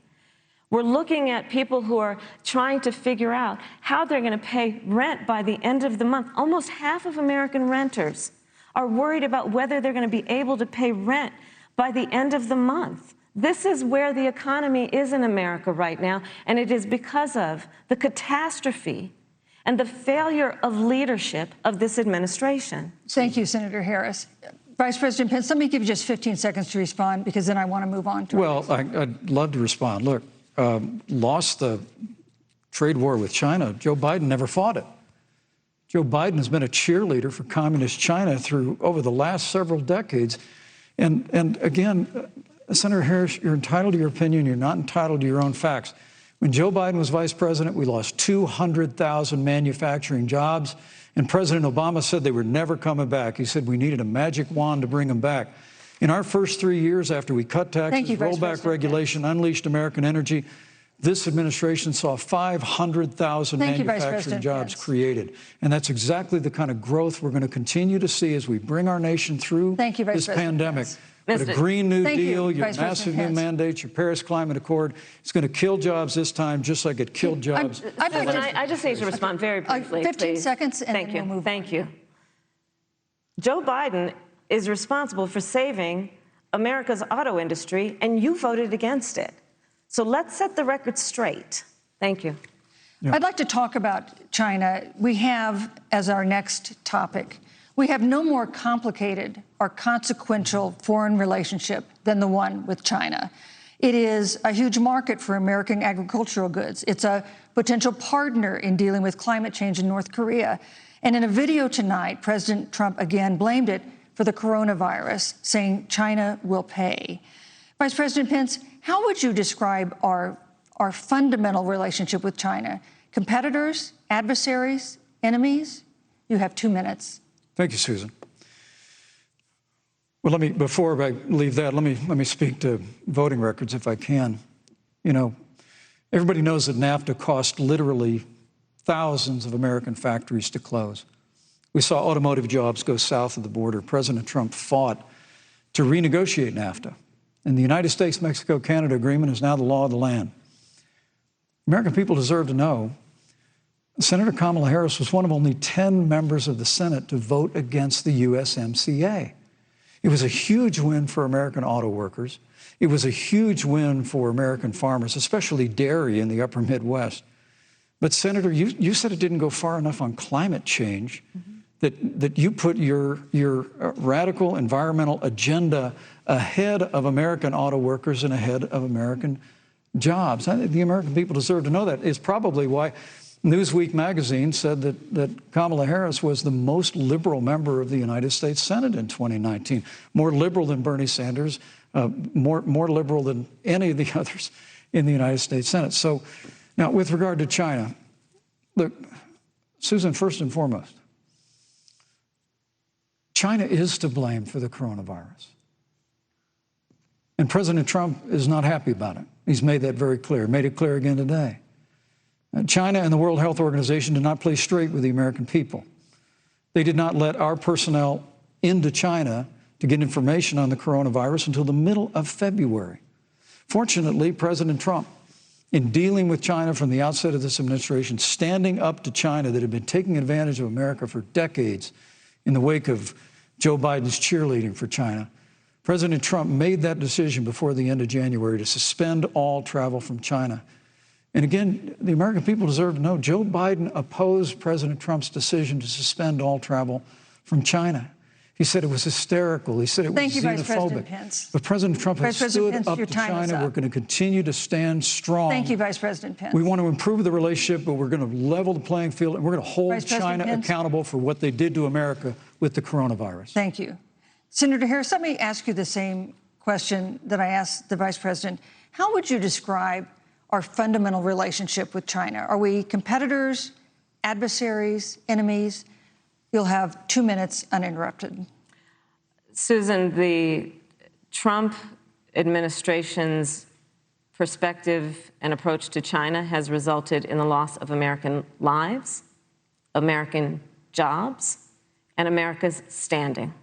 We're looking at people who are trying to figure out how they're going to pay rent by the end of the month. Almost half of American renters are worried about whether they're going to be able to pay rent by the end of the month. This is where the economy is in America right now, and it is because of the catastrophe and the failure of leadership of this administration. Thank you, Senator Harris. Vice President Pence, let me give you just 15 seconds to respond, because then I want to move on to I'd love to respond. Look, lost the trade war with China. Joe Biden never fought it. Joe Biden has been a cheerleader for communist China over the last several decades. And again, Senator Harris, you're entitled to your opinion. You're not entitled to your own facts. When Joe Biden was vice president, we lost 200,000 manufacturing jobs, and President Obama said they were never coming back. He said we needed a magic wand to bring them back. In our first 3 years after we cut taxes, rolled back regulation, unleashed American energy, this administration saw 500,000 manufacturing jobs created. And that's exactly the kind of growth we're going to continue to see as we bring our nation through this pandemic. But a Green New Deal, your massive new mandates, your Paris Climate Accord, it's going to kill jobs this time, just like it killed jobs. I just need to respond very briefly, 15 seconds, and then we'll move on. Thank you. Joe Biden is responsible for saving America's auto industry, and you voted against it. So let's set the record straight. Thank you. Yeah. I'd like to talk about China. We have, as our next topic, we have no more complicated or consequential foreign relationship than the one with China. It is a huge market for American agricultural goods. It's a potential partner in dealing with climate change in North Korea. And in a video tonight, President Trump again blamed it for the coronavirus, saying China will pay. Vice President Pence, how would you describe our fundamental relationship with China? Competitors, adversaries, enemies? You have 2 minutes. Thank you, Susan. Well, before I leave that, let me speak to voting records if I can. You know, everybody knows that NAFTA cost literally thousands of American factories to close. We saw automotive jobs go south of the border. President Trump fought to renegotiate NAFTA. And the United States-Mexico-Canada agreement is now the law of the land. American people deserve to know Senator Kamala Harris was one of only 10 members of the Senate to vote against the USMCA. It was a huge win for American auto workers. It was a huge win for American farmers, especially dairy in the upper Midwest. But Senator, you said it didn't go far enough on climate change, that you put your radical environmental agenda ahead of American auto workers and ahead of American jobs. The American people deserve to know that. It's probably why Newsweek magazine said that Kamala Harris was the most liberal member of the United States Senate in 2019, more liberal than Bernie Sanders, more liberal than any of the others in the United States Senate. So now, with regard to China, look, Susan, first and foremost, China is to blame for the coronavirus. And President Trump is not happy about it. He's made that very clear, made it clear again today. China and the World Health Organization did not play straight with the American people. They did not let our personnel into China to get information on the coronavirus until the middle of February. Fortunately, President Trump, in dealing with China from the outset of this administration, standing up to China that had been taking advantage of America for decades in the wake of Joe Biden's cheerleading for China, President Trump made that decision before the end of January to suspend all travel from China. And again, the American people deserve to know Joe Biden opposed President Trump's decision to suspend all travel from China. He said it was hysterical. He said it was xenophobic. Thank you, Vice President Pence. But President Trump has stood up to China. We're going to continue to stand strong. Thank you, Vice President Pence. We want to improve the relationship, but we're going to level the playing field, and we're going to hold China accountable for what they did to America with the coronavirus. Thank you. Senator Harris, let me ask you the same question that I asked the Vice President. How would you describe our fundamental relationship with China? Are we competitors, adversaries, enemies? You'll have 2 minutes uninterrupted. Susan, the Trump administration's perspective and approach to China has resulted in the loss of American lives, American jobs, and America's standing.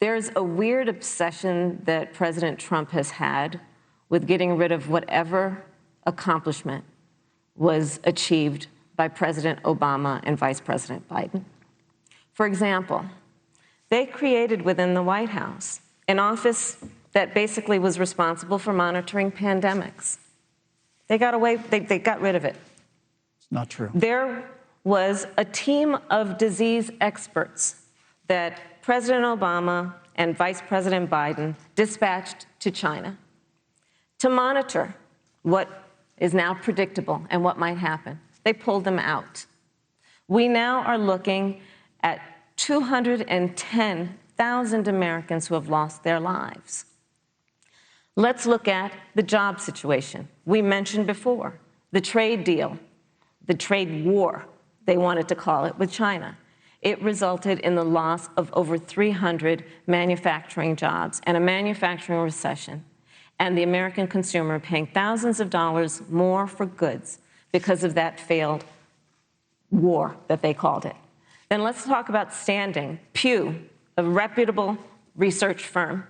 There's a weird obsession that President Trump has had with getting rid of whatever accomplishment was achieved by President Obama and Vice President Biden. For example, they created within the White House an office that basically was responsible for monitoring pandemics. They got rid of it. It's not true. There was a team of disease experts that President Obama and Vice President Biden dispatched to China to monitor what is now predictable and what might happen. They pulled them out. We now are looking at 210,000 Americans who have lost their lives. Let's look at the job situation. We mentioned before the trade deal, the trade war, they wanted to call it, with China. It resulted in the loss of over 300 manufacturing jobs and a manufacturing recession, and the American consumer paying thousands of dollars more for goods because of that failed war that they called it. Then let's talk about standing. Pew, a reputable research firm,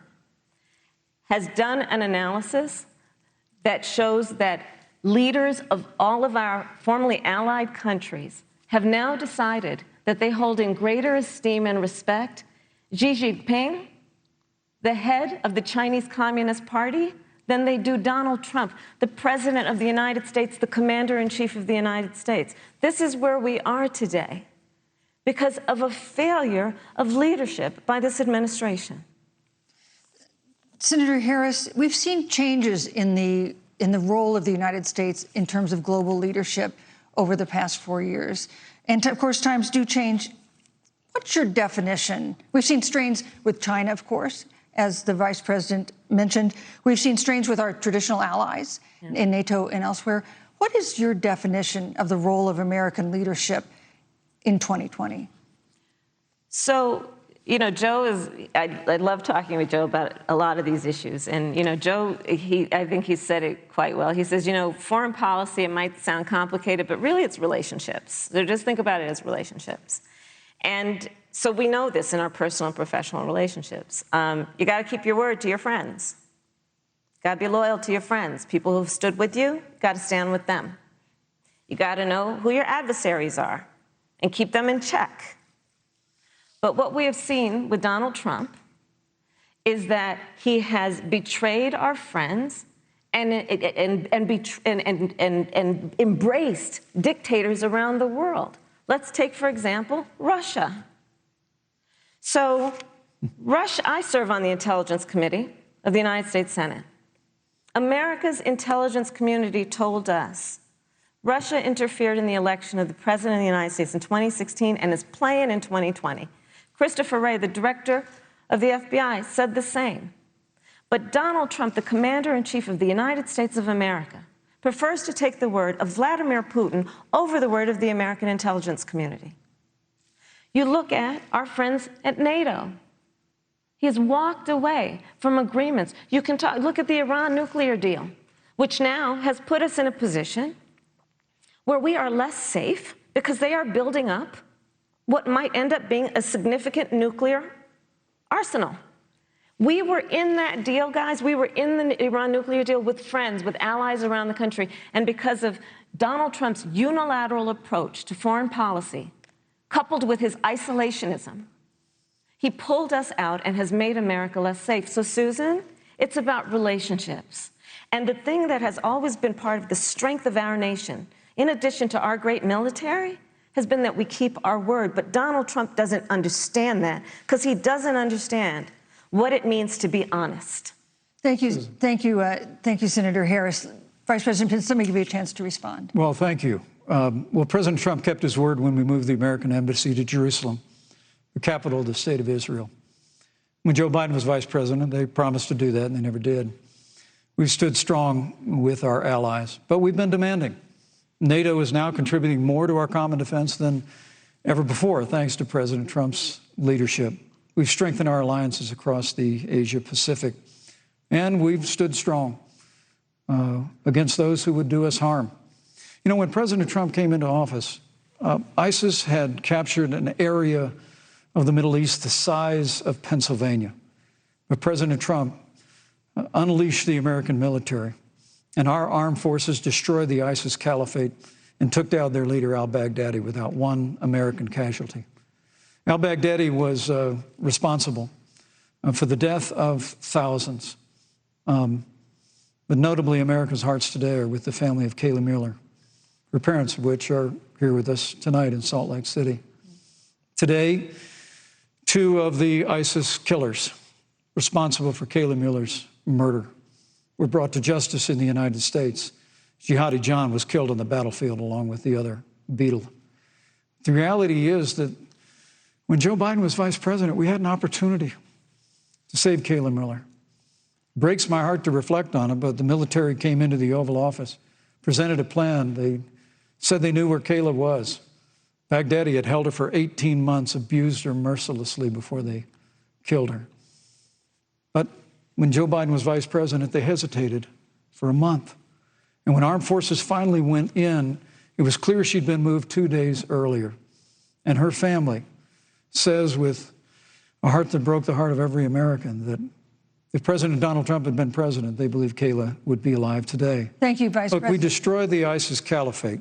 has done an analysis that shows that leaders of all of our formerly allied countries have now decided that they hold in greater esteem and respect Xi Jinping, the head of the Chinese Communist Party, than they do Donald Trump, the President of the United States, the Commander-in-Chief of the United States. This is where we are today because of a failure of leadership by this administration. Senator Harris, we've seen changes in the role of the United States in terms of global leadership over the past 4 years. And of course, times do change. What's your definition? We've seen strains with China, of course, as the Vice President mentioned. We've seen strains with our traditional allies in NATO and elsewhere. What is your definition of the role of American leadership in 2020? So You know, Joe is, I love talking with Joe about a lot of these issues. And, you know, Joe, I think he said it quite well. He says, you know, foreign policy, it might sound complicated, but really it's relationships. So just think about it as relationships. And so we know this in our personal and professional relationships. You got to keep your word to your friends. Got to be loyal to your friends. People who've stood with you, got to stand with them. You got to know who your adversaries are and keep them in check. But what we have seen with Donald Trump is that he has betrayed our friends and embraced dictators around the world. Let's take, for example, Russia. So, Russia, I serve on the Intelligence Committee of the United States Senate. America's intelligence community told us Russia interfered in the election of the President of the United States in 2016 and is playing in 2020. Christopher Wray, the director of the FBI, said the same. But Donald Trump, the commander-in-chief of the United States of America, prefers to take the word of Vladimir Putin over the word of the American intelligence community. You look at our friends at NATO. He has walked away from agreements. You can look at the Iran nuclear deal, which now has put us in a position where we are less safe because they are building up what might end up being a significant nuclear arsenal. We were in that deal, guys. We were in the Iran nuclear deal with friends, with allies around the country. And because of Donald Trump's unilateral approach to foreign policy, coupled with his isolationism, he pulled us out and has made America less safe. So, Susan, it's about relationships. And the thing that has always been part of the strength of our nation, in addition to our great military, has been that we keep our word. But Donald Trump doesn't understand that because he doesn't understand what it means to be honest. Thank you. Thank you, Senator Harris. Vice President Pence, let me give you a chance to respond. Well, thank you. Well, President Trump kept his word when we moved the American embassy to Jerusalem, the capital of the state of Israel. When Joe Biden was vice president, they promised to do that, and they never did. We've stood strong with our allies, but we've been demanding. NATO is now contributing more to our common defense than ever before, thanks to President Trump's leadership. We've strengthened our alliances across the Asia-Pacific, and we've stood strong against those who would do us harm. You know, when President Trump came into office, ISIS had captured an area of the Middle East the size of Pennsylvania. But President Trump unleashed the American military, and our armed forces destroyed the ISIS caliphate and took down their leader, al-Baghdadi, without one American casualty. Al-Baghdadi was responsible for the death of thousands. But notably, America's hearts today are with the family of Kayla Mueller, her parents of which are here with us tonight in Salt Lake City. Today, two of the ISIS killers responsible for Kayla Mueller's murder were brought to justice in the United States. Jihadi John was killed on the battlefield along with the other beetle. The reality is that when Joe Biden was vice president, we had an opportunity to save Kayla Mueller. It breaks my heart to reflect on it, but the military came into the Oval Office, presented a plan. They said they knew where Kayla was. Baghdadi had held her for 18 months, abused her mercilessly before they killed her. But when Joe Biden was vice president, they hesitated for a month. And when armed forces finally went in, it was clear she'd been moved 2 days earlier. And her family says with a heart that broke the heart of every American that if President Donald Trump had been president, they believe Kayla would be alive today. Thank you, Vice President. Look, we destroyed the ISIS caliphate.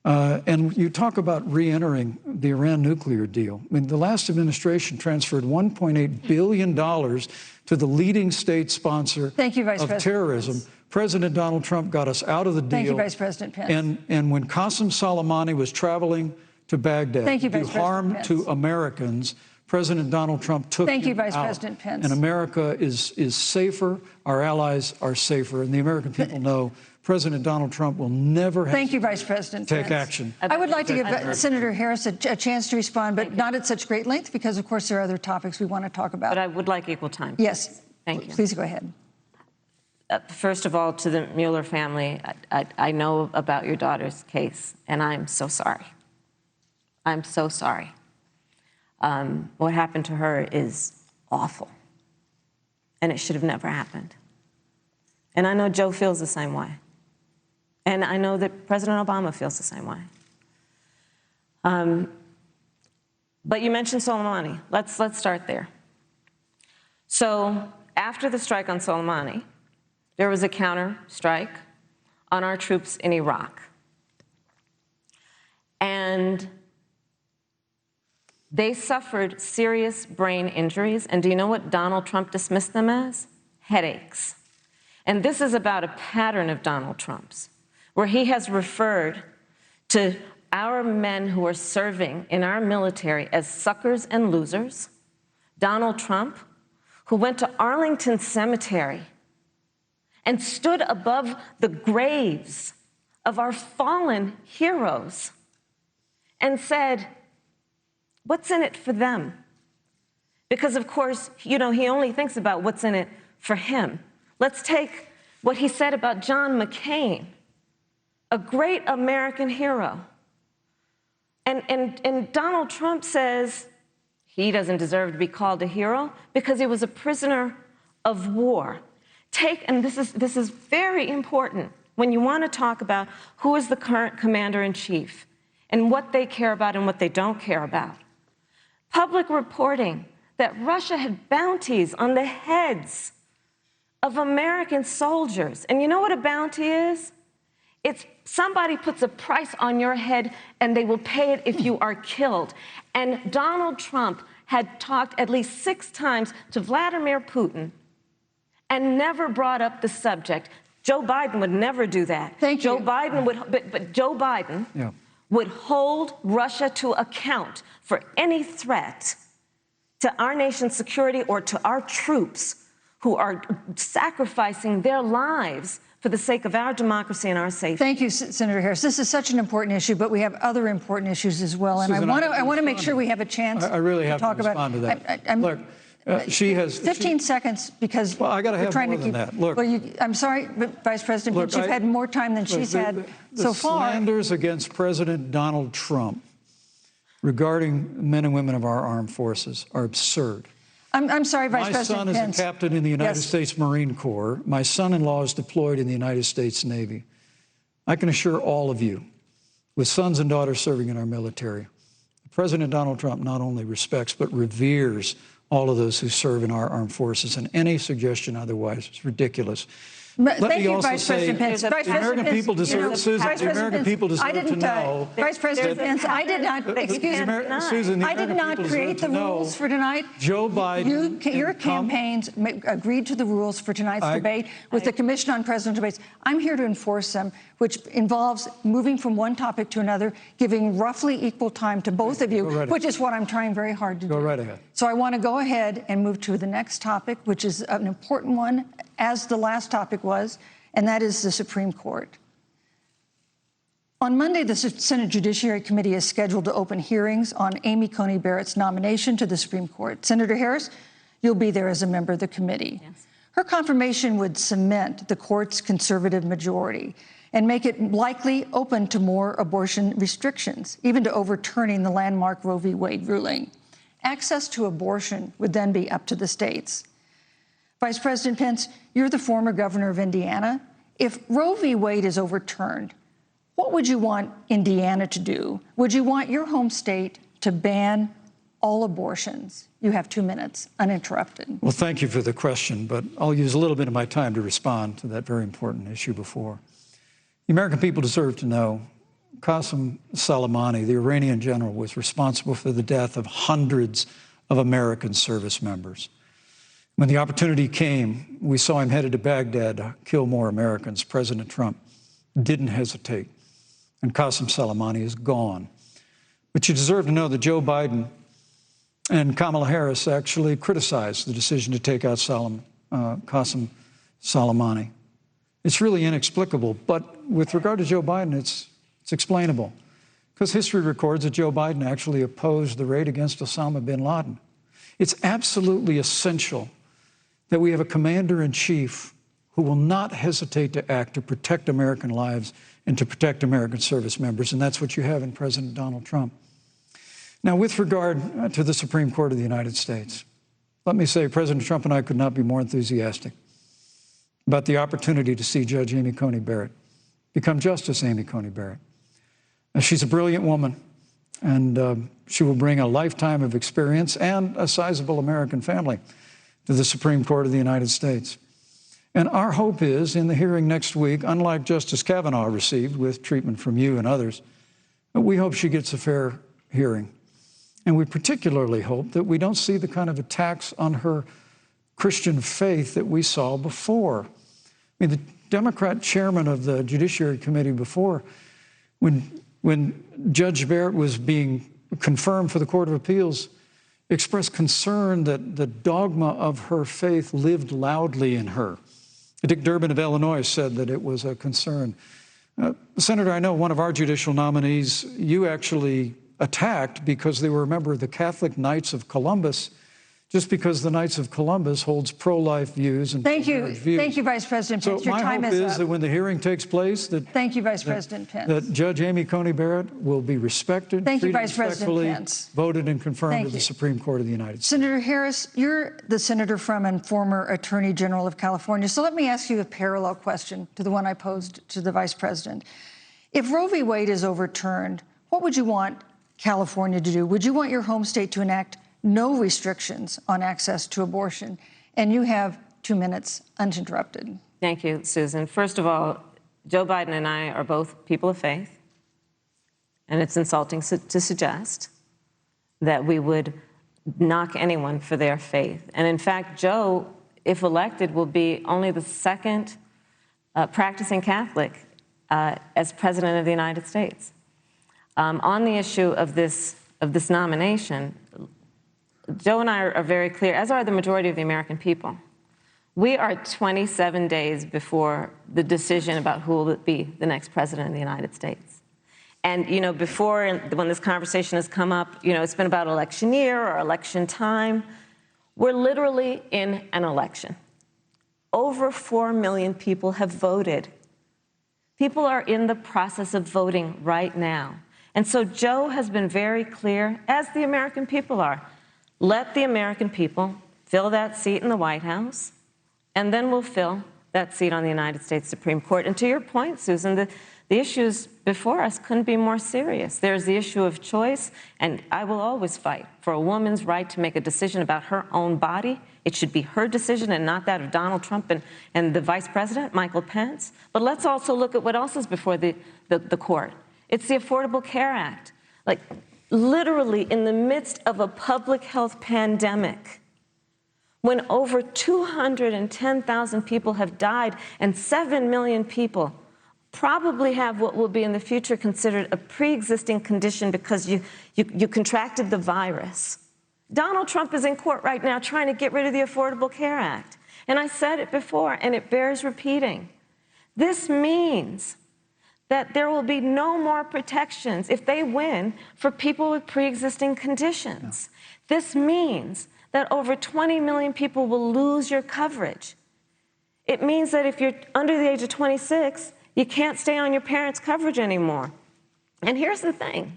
And you talk about re-entering the Iran nuclear deal. I mean, the last administration transferred $1.8 billion to the leading state sponsor of terrorism. President Donald Trump got us out of the deal. Thank you, Vice President Pence. And when Qasem Soleimani was traveling to Baghdad to do harm to Americans, President Donald Trump took him Vice out. President Pence. And America is safer, our allies are safer, and the American people know President Donald Trump will never Thank you, Vice President take Pence. action. I would like to give Senator Harris a chance to respond, but not at such great length because, of course, there are other topics we want to talk about. But I would like equal time. Yes. Thank you. Please go ahead. First of all, to the Mueller family, I know about your daughter's case, and I'm so sorry. I'm so sorry. What happened to her is awful, and it should have never happened. And I know Joe feels the same way. And I know that President Obama feels the same way. But you mentioned Soleimani. Let's start there. So after the strike on Soleimani, there was a counter strike on our troops in Iraq. And they suffered serious brain injuries. And do you know what Donald Trump dismissed them as? Headaches. And this is about a pattern of Donald Trump's, where he has referred to our men who are serving in our military as suckers and losers. Donald Trump, who went to Arlington Cemetery and stood above the graves of our fallen heroes and said, what's in it for them? Because, of course, he only thinks about what's in it for him. Let's take what he said about John McCain, a great American hero. And Donald Trump says he doesn't deserve to be called a hero because he was a prisoner of war. And this is very important when you want to talk about who is the current commander-in-chief and what they care about and what they don't care about. Public reporting that Russia had bounties on the heads of American soldiers. And you know what a bounty is? It's somebody puts a price on your head and they will pay it if you are killed. And Donald Trump had talked at least 6 times to Vladimir Putin and never brought up the subject. Joe Biden would never do that. Thank you. Joe Biden would, but Joe Biden would hold Russia to account for any threat to our nation's security or to our troops who are sacrificing their lives for the sake of our democracy and our safety. Thank you, Senator Harris. This is such an important issue, but we have other important issues as well. And Susan, I want to make sure we have a chance I really have to talk respond about to that. Look, she has 15 seconds because well, I got to have trying more to than keep, that. Look, well, I'm sorry, but Vice President Pence, you've had more time than she's had so far. The slanders against President Donald Trump regarding men and women of our armed forces are absurd. I'm sorry, Vice President Pence. My son is a captain in the United States Marine Corps. My son-in-law is deployed in the United States Navy. I can assure all of you, with sons and daughters serving in our military, President Donald Trump not only respects but reveres all of those who serve in our armed forces, and any suggestion otherwise is ridiculous. Thank you, Vice President Pence. The American people deserve, Susan, the American people deserve to know. Vice President Pence, I did not, excuse me, Susan, I did not create the rules for tonight. Joe Biden. Your campaigns agreed to the rules for tonight's debate with the Commission on Presidential Debates. I'm here to enforce them, which involves moving from one topic to another, giving roughly equal time to both of you, which is what I'm trying very hard to do. Go right ahead. So I want to go ahead and move to the next topic, which is an important one, as the last topic was, and that is the Supreme Court. On Monday, the Senate Judiciary Committee is scheduled to open hearings on Amy Coney Barrett's nomination to the Supreme Court. Senator Harris, you'll be there as a member of the committee. Yes. Her confirmation would cement the court's conservative majority and make it likely open to more abortion restrictions, even to overturning the landmark Roe v. Wade ruling. Access to abortion would then be up to the states. Vice President Pence, you're the former governor of Indiana. If Roe v. Wade is overturned, what would you want Indiana to do? Would you want your home state to ban all abortions? You have 2 minutes, uninterrupted. Well, thank you for the question, but I'll use a little bit of my time to respond to that very important issue before. The American people deserve to know Qasem Soleimani, the Iranian general, was responsible for the death of hundreds of American service members. When the opportunity came, we saw him headed to Baghdad to kill more Americans. President Trump didn't hesitate, and Qasem Soleimani is gone. But you deserve to know that Joe Biden and Kamala Harris actually criticized the decision to take out Qasem Soleimani. It's really inexplicable, but with regard to Joe Biden, it's explainable, because history records that Joe Biden actually opposed the raid against Osama bin Laden. It's absolutely essential that we have a commander-in-chief who will not hesitate to act to protect American lives and to protect American service members, and that's what you have in President Donald Trump. Now, with regard to the Supreme Court of the United States, let me say President Trump and I could not be more enthusiastic about the opportunity to see Judge Amy Coney Barrett become Justice Amy Coney Barrett. Now, she's a brilliant woman, and she will bring a lifetime of experience and a sizable American family to the Supreme Court of the United States. And our hope is, in the hearing next week, unlike Justice Kavanaugh received with treatment from you and others, we hope she gets a fair hearing. And we particularly hope that we don't see the kind of attacks on her Christian faith that we saw before. I mean, the Democrat chairman of the Judiciary Committee before, when Judge Barrett was being confirmed for the Court of Appeals, expressed concern that the dogma of her faith lived loudly in her. Dick Durbin of Illinois said that it was a concern. Senator, I know one of our judicial nominees you actually attacked because they were a member of the Catholic Knights of Columbus, just because the Knights of Columbus holds pro-life views and pro-marriage views. Thank you, Vice President Pence. So your time my hope is up. that when the hearing takes place, Thank you, Vice President Pence. that Judge Amy Coney Barrett will be respected, Thank you, treated Vice President respectfully, Pence. voted and confirmed Thank to the you. Supreme Court of the United States. Senator Harris, you're the senator from and former Attorney General of California. So let me ask you a parallel question to the one I posed to the Vice President. If Roe v. Wade is overturned, what would you want California to do? Would you want your home state to enact no restrictions on access to abortion? And you have 2 minutes uninterrupted. Thank you, Susan. First of all, Joe Biden and I are both people of faith, and it's insulting to suggest that we would knock anyone for their faith. And in fact, Joe, if elected, will be only the second practicing Catholic as President of the United States. On the issue of this nomination, Joe and I are very clear, as are the majority of the American people. We are 27 days before the decision about who will be the next president of the United States. And, you know, before, when this conversation has come up, you know, it's been about election year or election time. We're literally in an election. Over 4 million people have voted. People are in the process of voting right now. And so Joe has been very clear, as the American people are. Let the American people fill that seat in the White House, and then we'll fill that seat on the United States Supreme Court. And to your point, Susan, the issues before us couldn't be more serious. There's the issue of choice, and I will always fight for a woman's right to make a decision about her own body. It should be her decision and not that of Donald Trump and the Vice President, Michael Pence. But let's also look at what else is before the court. It's the Affordable Care Act. Like, literally in the midst of a public health pandemic, when over 210,000 people have died and 7 million people probably have what will be in the future considered a pre-existing condition because you contracted the virus. Donald Trump is in court right now trying to get rid of the Affordable Care Act. And I said it before, and it bears repeating. This means that there will be no more protections if they win for people with pre-existing conditions. No. This means that over 20 million people will lose your coverage. It means that if you're under the age of 26, you can't stay on your parents' coverage anymore. And here's the thing.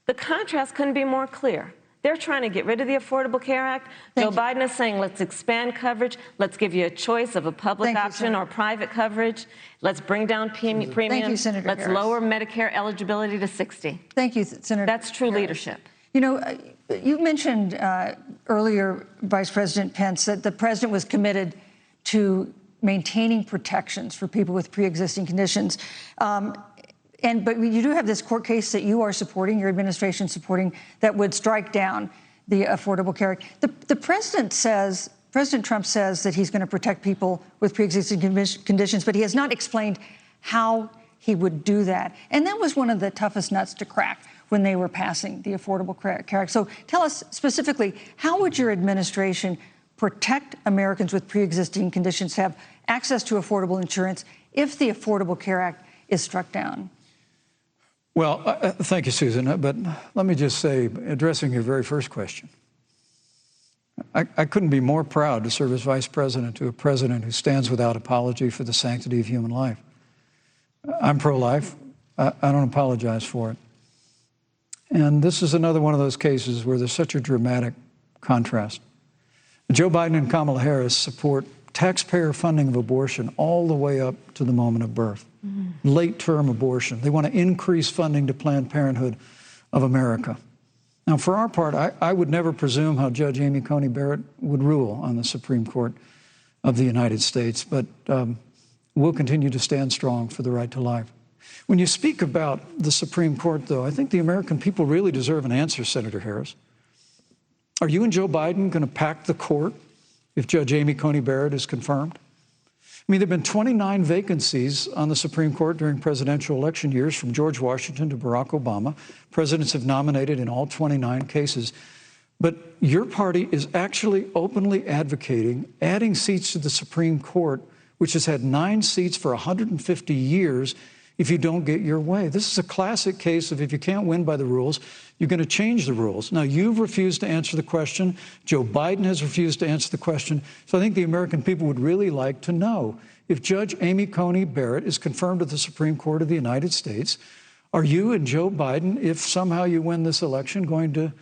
The contrast couldn't be more clear. They're trying to get rid of the Affordable Care Act. Joe Biden is saying, let's expand coverage. Let's give you a choice of a public option or private coverage. Let's bring down premiums. Thank you, Senator Let's Harris. lower Medicare eligibility to 60. Thank you, Senator. That's true Harris. leadership. You know, you mentioned earlier, Vice President Pence, that the president was committed to maintaining protections for people with pre-existing conditions. But you do have this court case that you are supporting, your administration supporting, that would strike down the Affordable Care Act. The president says, President Trump says that he's going to protect people with pre-existing conditions, but he has not explained how he would do that. And that was one of the toughest nuts to crack when they were passing the Affordable Care Act. So tell us specifically, how would your administration protect Americans with pre-existing conditions to have access to affordable insurance if the Affordable Care Act is struck down? Well, thank you, Susan. But let me just say, addressing your very first question, I couldn't be more proud to serve as vice president to a president who stands without apology for the sanctity of human life. I'm pro-life. I don't apologize for it. And this is another one of those cases where there's such a dramatic contrast. Joe Biden and Kamala Harris support taxpayer funding of abortion all the way up to the moment of birth, late-term abortion. They want to increase funding to Planned Parenthood of America. Now, for our part, I would never presume how Judge Amy Coney Barrett would rule on the Supreme Court of the United States, but we'll continue to stand strong for the right to life. When you speak about the Supreme Court, though, I think the American people really deserve an answer, Senator Harris. Are you and Joe Biden going to pack the court if Judge Amy Coney Barrett is confirmed? I mean, there have been 29 vacancies on the Supreme Court during presidential election years, from George Washington to Barack Obama. Presidents have nominated in all 29 cases. But your party is actually openly advocating adding seats to the Supreme Court, which has had 9 seats for 150 years, if you don't get your way. This is a classic case of if you can't win by the rules, you're going to change the rules. Now, you've refused to answer the question. Joe Biden has refused to answer the question. So I think the American people would really like to know, if Judge Amy Coney Barrett is confirmed to the Supreme Court of the United States, are you and Joe Biden, if somehow you win this election, going to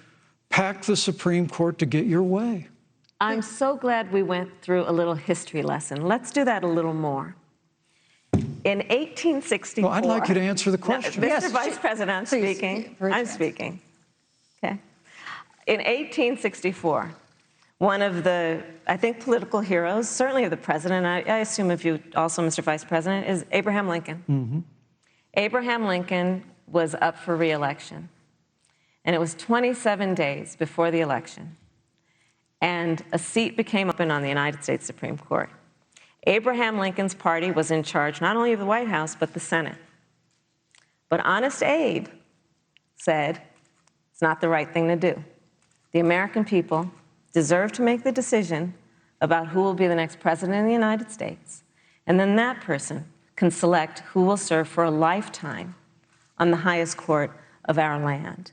pack the Supreme Court to get your way? I'm so glad we went through a little history lesson. Let's do that a little more. In 1864... Well, I'd like you to answer the question. No, Mr. Vice President, I'm speaking. I'm speaking. Okay. In 1864, one of the, I think, political heroes, certainly of the president, I assume of you also, Mr. Vice President, is Abraham Lincoln. Mm-hmm. Abraham Lincoln was up for re-election, and it was 27 days before the election, and a seat became open on the United States Supreme Court. Abraham Lincoln's party was in charge not only of the White House, but the Senate. But Honest Abe said it's not the right thing to do. The American people deserve to make the decision about who will be the next president of the United States, and then that person can select who will serve for a lifetime on the highest court of our land.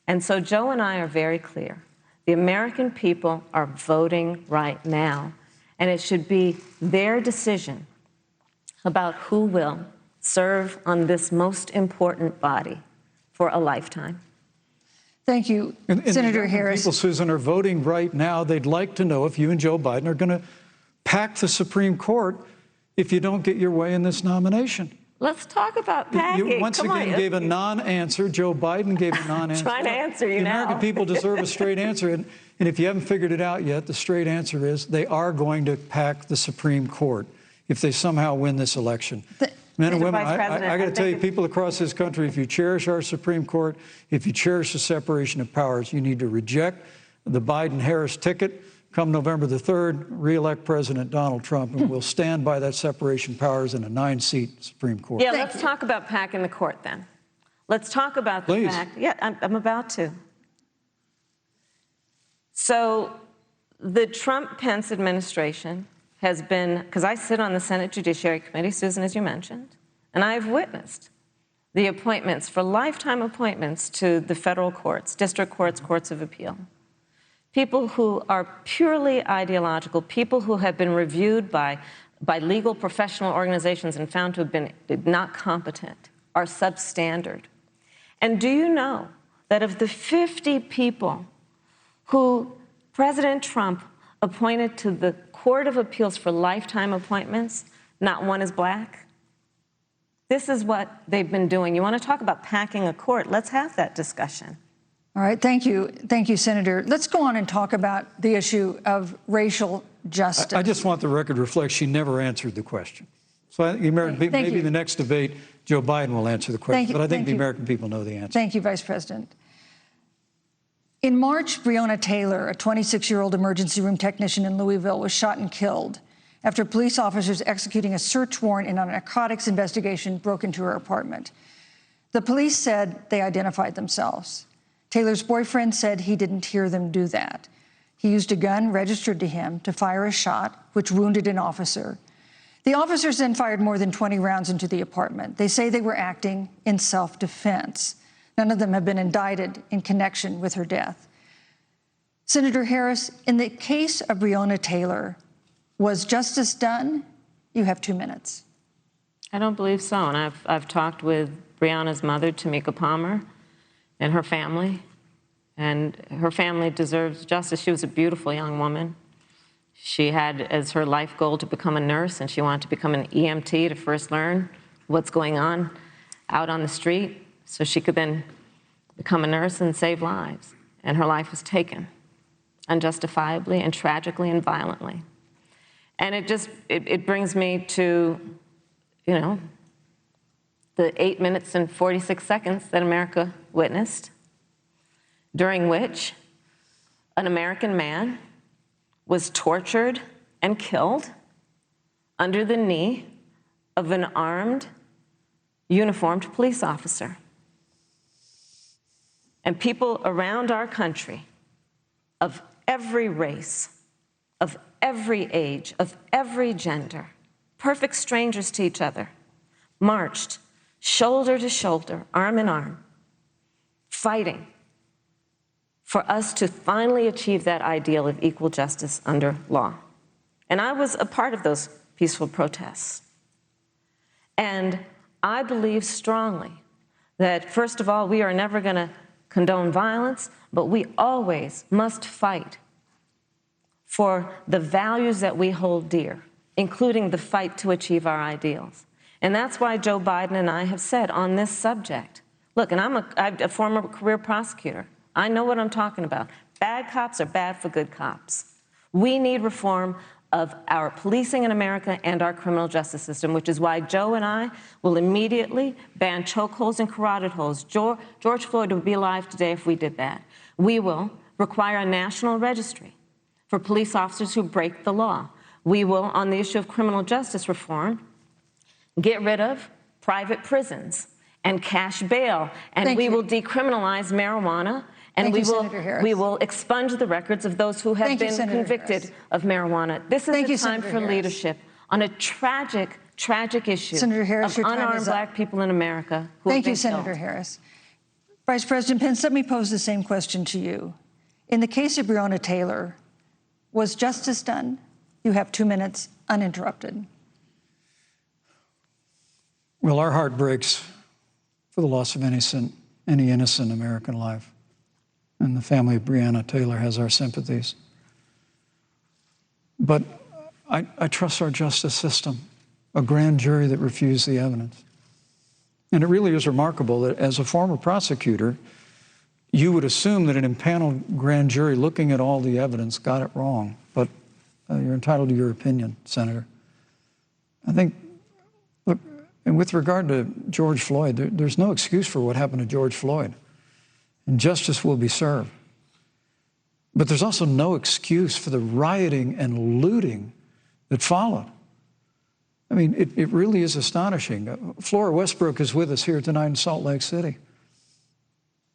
And so Joe and I are very clear. The American people are voting right now, and it should be their decision about who will serve on this most important body for a lifetime. Thank you, Senator Harris. People, Susan, are voting right now. They'd like to know if you and Joe Biden are going to pack the Supreme Court if you don't get your way in this nomination. Let's talk about packing. You once again gave a non-answer. Joe Biden gave a non-answer. Trying to answer you now. The American people deserve a straight answer. And if you haven't figured it out yet, the straight answer is they are going to pack the Supreme Court if they somehow win this election. Men and women, I got to tell you, people across this country, if you cherish our Supreme Court, if you cherish the separation of powers, you need to reject the Biden-Harris ticket. Come November the 3rd, re-elect President Donald Trump, and we'll stand by that separation of powers in a 9-seat Supreme Court. Yeah, let's talk about packing the court then. Let's talk about the fact. Yeah, I'm about to. So the Trump-Pence administration has been, because I sit on the Senate Judiciary Committee, Susan, as you mentioned, and I've witnessed the appointments for lifetime appointments to the federal courts, district courts, courts of appeal. People who are purely ideological, people who have been reviewed by legal professional organizations and found to have been not competent, are substandard. And do you know that of the 50 people who President Trump appointed to the Court of Appeals for lifetime appointments, not one is black? This is what they've been doing. You want to talk about packing a court? Let's have that discussion. All right, thank you. Thank you, Senator. Let's go on and talk about the issue of racial justice. I just want the record to reflect she never answered the question. So I think the American people, maybe the next debate, Joe Biden will answer the question, but I think the American people know the answer. Thank you, Vice President. In March, Breonna Taylor, a 26-year-old emergency room technician in Louisville, was shot and killed after police officers executing a search warrant in a narcotics investigation broke into her apartment. The police said they identified themselves. Taylor's boyfriend said he didn't hear them do that. He used a gun registered to him to fire a shot, which wounded an officer. The officers then fired more than 20 rounds into the apartment. They say they were acting in self-defense. None of them have been indicted in connection with her death. Senator Harris, in the case of Breonna Taylor, was justice done? You have 2 minutes. I don't believe so, and I've talked with Breonna's mother, Tamika Palmer. and her family. And her family deserves justice. She was a beautiful young woman. She had as her life goal to become a nurse, and she wanted to become an EMT to first learn what's going on out on the street so she could then become a nurse and save lives. And her life was taken unjustifiably and tragically and violently. And it brings me to, the 8 minutes and 46 seconds that America witnessed, during which an American man was tortured and killed under the knee of an armed, uniformed police officer. And people around our country of every race, of every age, of every gender, perfect strangers to each other, marched shoulder to shoulder, arm in arm, fighting for us to finally achieve that ideal of equal justice under law. And I was a part of those peaceful protests. And I believe strongly that, first of all, we are never going to condone violence, but we always must fight for the values that we hold dear, including the fight to achieve our ideals. And that's why Joe Biden and I have said on this subject, look, and I'm a former career prosecutor. I know what I'm talking about. Bad cops are bad for good cops. We need reform of our policing in America and our criminal justice system, which is why Joe and I will immediately ban chokeholds and carotid holds. George Floyd would be alive today if we did that. We will require a national registry for police officers who break the law. We will, on the issue of criminal justice reform, get rid of private prisons and cash bail, and we will decriminalize marijuana. And we will expunge the records of those who have been convicted of marijuana. This is the time for leadership on a tragic, tragic issue of unarmed black people in America who have been killed. Senator Harris. Vice President Pence, let me pose the same question to you. In the case of Breonna Taylor, was justice done? You have 2 minutes uninterrupted. Well, our heart breaks for the loss of any innocent American life. And the family of Breonna Taylor has our sympathies. But I trust our justice system, a grand jury that refused the evidence. And it really is remarkable that as a former prosecutor, you would assume that an impaneled grand jury looking at all the evidence got it wrong. But you're entitled to your opinion, Senator. I think, look, and with regard to George Floyd, there's no excuse for what happened to George Floyd. And justice will be served. But there's also no excuse for the rioting and looting that followed. I mean, it really is astonishing. Flora Westbrook is with us here tonight in Salt Lake City.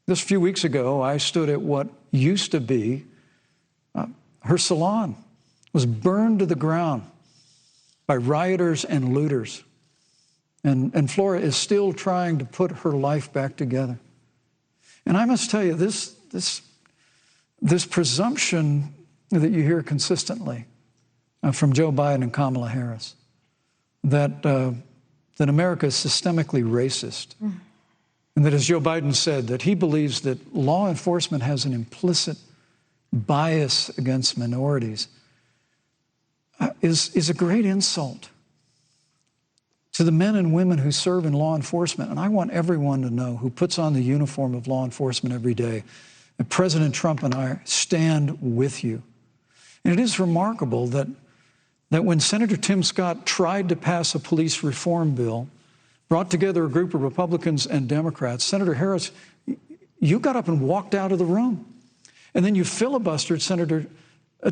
Just a few weeks ago, I stood at what used to be her salon, was burned to the ground by rioters and looters. And Flora is still trying to put her life back together. And I must tell you, this presumption that you hear consistently from Joe Biden and Kamala Harris, that America is systemically racist, and that, as Joe Biden said, that he believes that law enforcement has an implicit bias against minorities, is a great insult to the men and women who serve in law enforcement. And I want everyone to know who puts on the uniform of law enforcement every day that President Trump and I stand with you. And it is remarkable that when Senator Tim Scott tried to pass a police reform bill, brought together a group of Republicans and Democrats, Senator Harris, you got up and walked out of the room. And then you filibustered Senator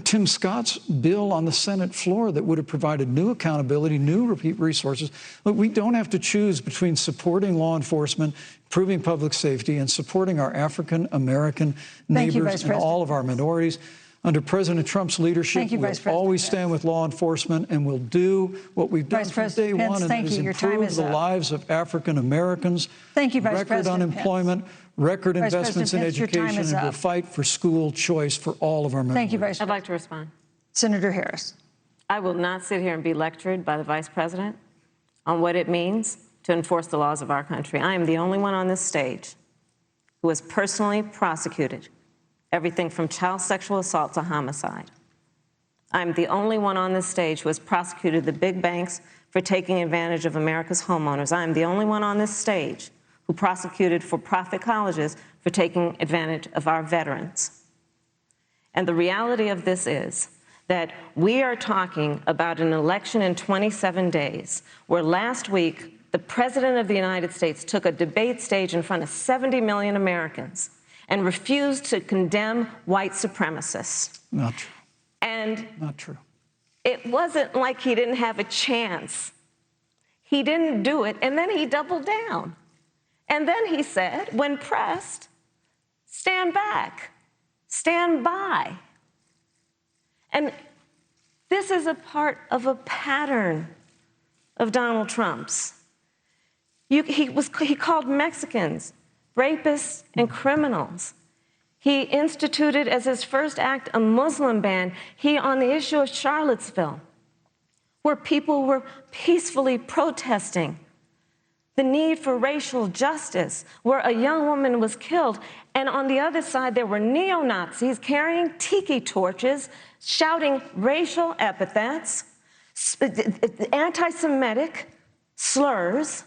Tim Scott's bill on the Senate floor that would have provided new accountability, new resources. Look, we don't have to choose between supporting law enforcement, improving public safety, and supporting our African-American neighbors and all of our minorities. Under President Trump's leadership, we'll always stand with law enforcement, and we'll do what we've done from day one, and that is improve the lives of African Americans. Thank you, Vice President Pence. Record unemployment, record investments in education, and we'll fight for school choice for all of our minorities. Thank you, Vice President. I'd like to respond. Senator Harris. I will not sit here and be lectured by the Vice President on what it means to enforce the laws of our country. I am the only one on this stage who was personally prosecuted, everything from child sexual assault to homicide. I'm the only one on this stage who has prosecuted the big banks for taking advantage of America's homeowners. I'm the only one on this stage who prosecuted for-profit colleges for taking advantage of our veterans. And the reality of this is that we are talking about an election in 27 days, where last week the President of the United States took a debate stage in front of 70 million Americans and refused to condemn white supremacists. Not true. And not true. It wasn't like he didn't have a chance. He didn't do it, and then he doubled down. And then he said, when pressed, stand back, stand by. And this is a part of a pattern of Donald Trump's. He called Mexicans rapists and criminals. He instituted as his first act a Muslim ban. On the issue of Charlottesville, where people were peacefully protesting the need for racial justice, where a young woman was killed, and on the other side there were neo-Nazis carrying tiki torches, shouting racial epithets, anti-Semitic slurs.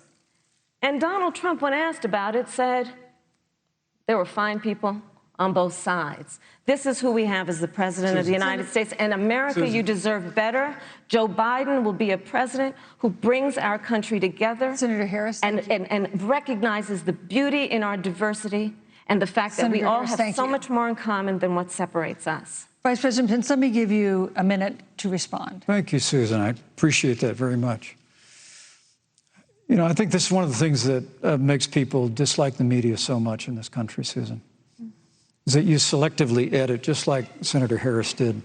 And Donald Trump, when asked about it, said there were fine people on both sides. This is who we have as the President of the United States. And America, you deserve better. Joe Biden will be a president who brings our country together. Senator Harris, and recognizes the beauty in our diversity and the fact that we all have so much more in common than what separates us. Vice President Pence, let me give you a minute to respond. Thank you, Susan. I appreciate that very much. You know, I think this is one of the things that makes people dislike the media so much in this country, Susan, is that you selectively edit, just like Senator Harris did,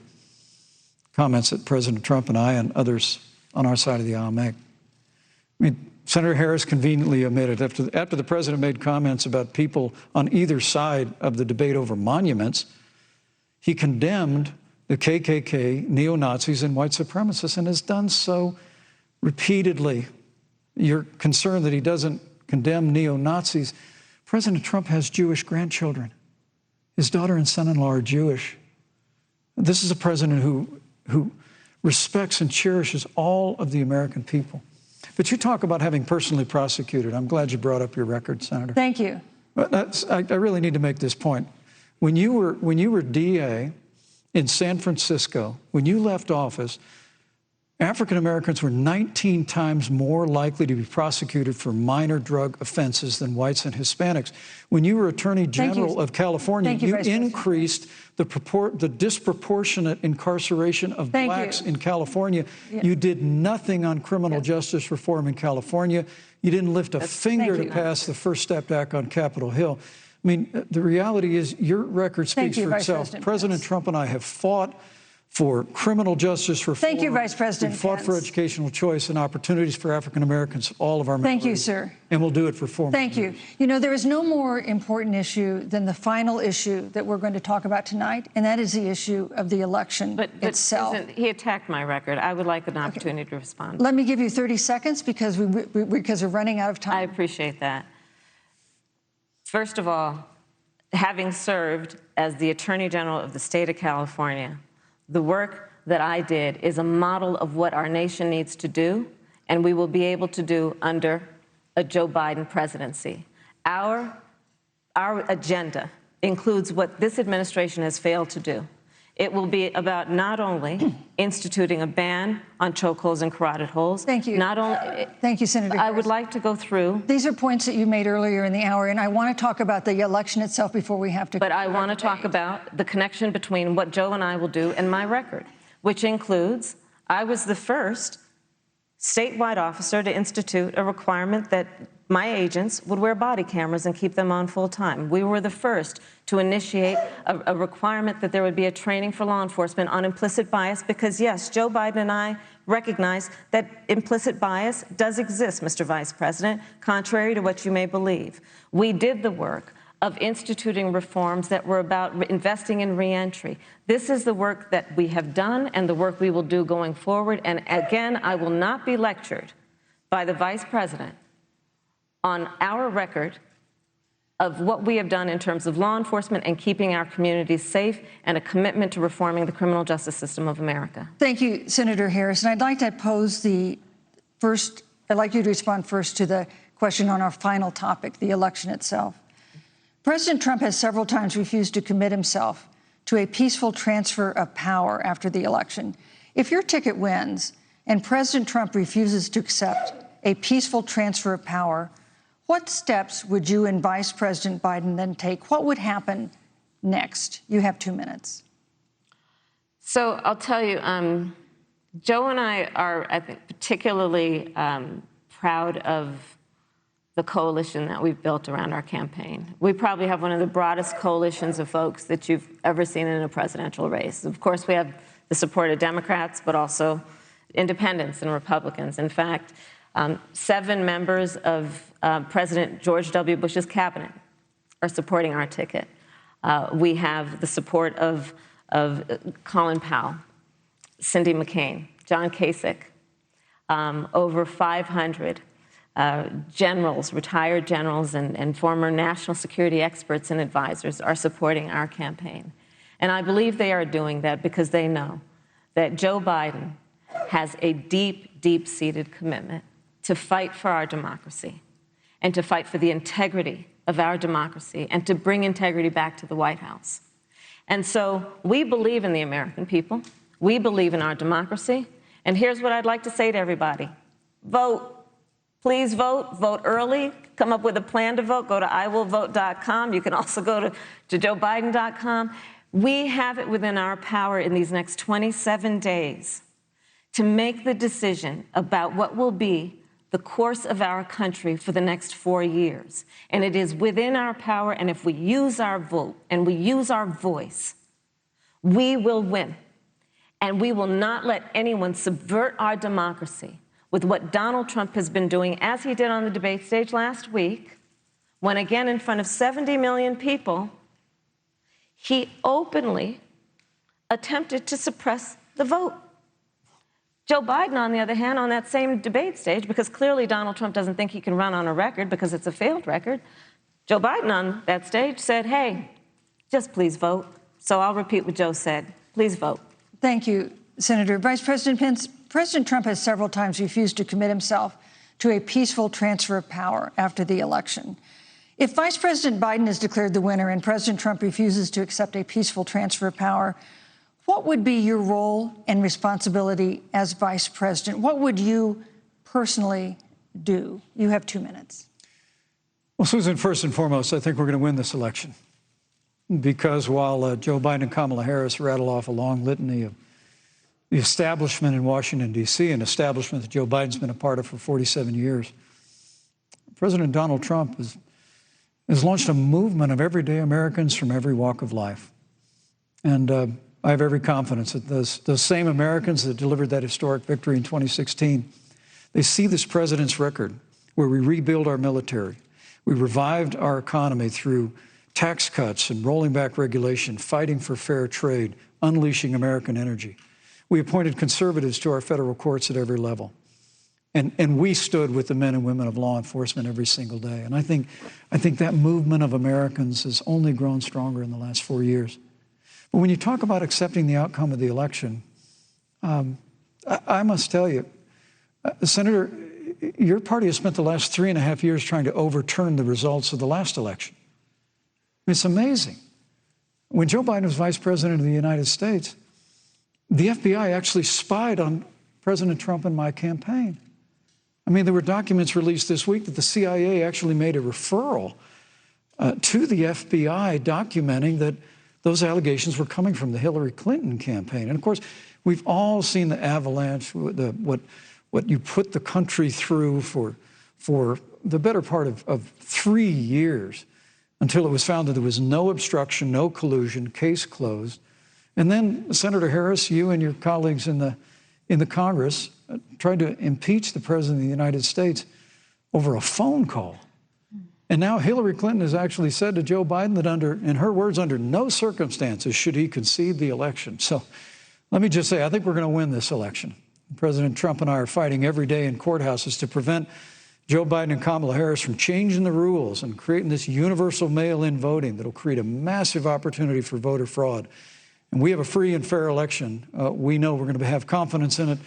comments that President Trump and I and others on our side of the aisle make. I mean, Senator Harris conveniently omitted, after the president made comments about people on either side of the debate over monuments, he condemned the KKK, neo-Nazis, and white supremacists, and has done so repeatedly. You're concerned that he doesn't condemn neo-Nazis. President Trump has Jewish grandchildren. His daughter and son-in-law are Jewish. This is a president who respects and cherishes all of the American people. But you talk about having personally prosecuted. I'm glad you brought up your record, Senator. Thank you. I really need to make this point. When you were DA in San Francisco, when you left office, African Americans were 19 times more likely to be prosecuted for minor drug offenses than whites and Hispanics. When you were Attorney General of California, you increased the disproportionate incarceration of blacks in California. Yeah. You did nothing on criminal justice reform in California. You didn't lift a finger to pass the First Step Act on Capitol Hill. I mean, the reality is your record speaks for itself. President Trump and I have fought for criminal justice reform. Thank you, Vice President Pence. We fought for educational choice and opportunities for African Americans, all of our minorities. Thank you, sir. And we'll do it for 4 more Thank you. You know, there is no more important issue than the final issue that we're going to talk about tonight, and that is the issue of the election itself. But he attacked my record. I would like an opportunity to respond. Let me give you 30 seconds because we're running out of time. I appreciate that. First of all, having served as the Attorney General of the state of California, the work that I did is a model of what our nation needs to do, and we will be able to do under a Joe Biden presidency. Our agenda includes what this administration has failed to do. It will be about not only instituting a ban on chokeholds and carotid holes. Thank you. Thank you, Senator Harris. I would like to go through. These are points that you made earlier in the hour, and I want to talk about the election itself before we have to. But I want to talk about the connection between what Joe and I will do and my record, which includes I was the first statewide officer to institute a requirement that my agents would wear body cameras and keep them on full time. We were the first to initiate a requirement that there would be a training for law enforcement on implicit bias because, yes, Joe Biden and I recognize that implicit bias does exist, Mr. Vice President, contrary to what you may believe. We did the work of instituting reforms that were about investing in reentry. This is the work that we have done and the work we will do going forward. And again, I will not be lectured by the Vice President on our record of what we have done in terms of law enforcement and keeping our communities safe, and a commitment to reforming the criminal justice system of America. Thank you, Senator Harris. And I'd like to pose I'd like you to respond first to the question on our final topic, the election itself. President Trump has several times refused to commit himself to a peaceful transfer of power after the election. If your ticket wins and President Trump refuses to accept a peaceful transfer of power, what steps would you and Vice President Biden then take? What would happen next? You have 2 minutes. So I'll tell you, Joe and I are, I think, particularly proud of the coalition that we've built around our campaign. We probably have one of the broadest coalitions of folks that you've ever seen in a presidential race. Of course, we have the support of Democrats, but also independents and Republicans. In fact, 7 members of President George W. Bush's cabinet are supporting our ticket. We have the support of Colin Powell, Cindy McCain, John Kasich, over 500 generals, retired generals, and former national security experts and advisors are supporting our campaign. And I believe they are doing that because they know that Joe Biden has a deep, deep-seated commitment to fight for our democracy and to fight for the integrity of our democracy and to bring integrity back to the White House. And so we believe in the American people. We believe in our democracy. And here's what I'd like to say to everybody. Vote. Please vote. Vote early. Come up with a plan to vote. Go to iwillvote.com. You can also go to joebiden.com. We have it within our power in these next 27 days to make the decision about what will be the course of our country for the next 4 years. And it is within our power, and if we use our vote and we use our voice, we will win. And we will not let anyone subvert our democracy with what Donald Trump has been doing, as he did on the debate stage last week, when again in front of 70 million people, he openly attempted to suppress the vote. Joe Biden, on the other hand, on that same debate stage, because clearly Donald Trump doesn't think he can run on a record because it's a failed record, Joe Biden on that stage said, hey, just please vote. So I'll repeat what Joe said. Please vote. Thank you, Senator. Vice President Pence, President Trump has several times refused to commit himself to a peaceful transfer of power after the election. If Vice President Biden is declared the winner and President Trump refuses to accept a peaceful transfer of power, what would be your role and responsibility as vice president? What would you personally do? You have 2 minutes. Well, Susan, first and foremost, I think we're going to win this election. Because while Joe Biden and Kamala Harris rattle off a long litany of the establishment in Washington, D.C., an establishment that Joe Biden's been a part of for 47 years, President Donald Trump has launched a movement of everyday Americans from every walk of life. And I have every confidence that those same Americans that delivered that historic victory in 2016, they see this president's record where we rebuild our military. We revived our economy through tax cuts and rolling back regulation, fighting for fair trade, unleashing American energy. We appointed conservatives to our federal courts at every level. And we stood with the men and women of law enforcement every single day. And I think that movement of Americans has only grown stronger in the last 4 years. But when you talk about accepting the outcome of the election, I must tell you, Senator, your party has spent the last 3.5 years trying to overturn the results of the last election. It's amazing. When Joe Biden was vice president of the United States, the FBI actually spied on President Trump and my campaign. I mean, there were documents released this week that the CIA actually made a referral to the FBI documenting that those allegations were coming from the Hillary Clinton campaign. And of course, we've all seen the avalanche, what you put the country through for the better part of 3 years until it was found that there was no obstruction, no collusion, case closed. And then, Senator Harris, you and your colleagues in the Congress tried to impeach the President of the United States over a phone call. And now Hillary Clinton has actually said to Joe Biden that in her words, under no circumstances should he concede the election. So let me just say, I think we're going to win this election. President Trump and I are fighting every day in courthouses to prevent Joe Biden and Kamala Harris from changing the rules and creating this universal mail-in voting that'll create a massive opportunity for voter fraud. And we have a free and fair election. We know we're going to have confidence in it.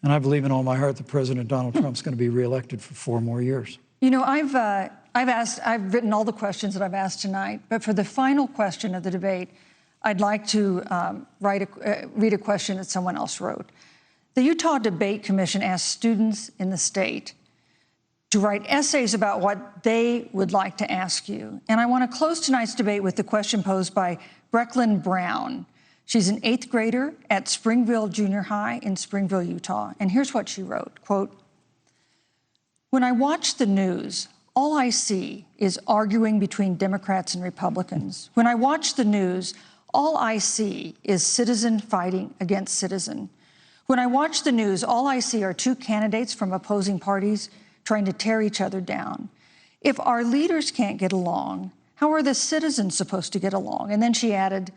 And I believe in all my heart that President Donald Trump's going to be reelected for 4 more years. You know, I've written all the questions that I've asked tonight, but for the final question of the debate, I'd like to read a question that someone else wrote. The Utah Debate Commission asked students in the state to write essays about what they would like to ask you. And I want to close tonight's debate with the question posed by Brecklin Brown. She's an 8th grader at Springville Junior High in Springville, Utah. And here's what she wrote, quote, "When I watch the news, all I see is arguing between Democrats and Republicans. When I watch the news, all I see is citizen fighting against citizen. When I watch the news, all I see are 2 candidates from opposing parties trying to tear each other down. If our leaders can't get along, how are the citizens supposed to get along?" And then she added,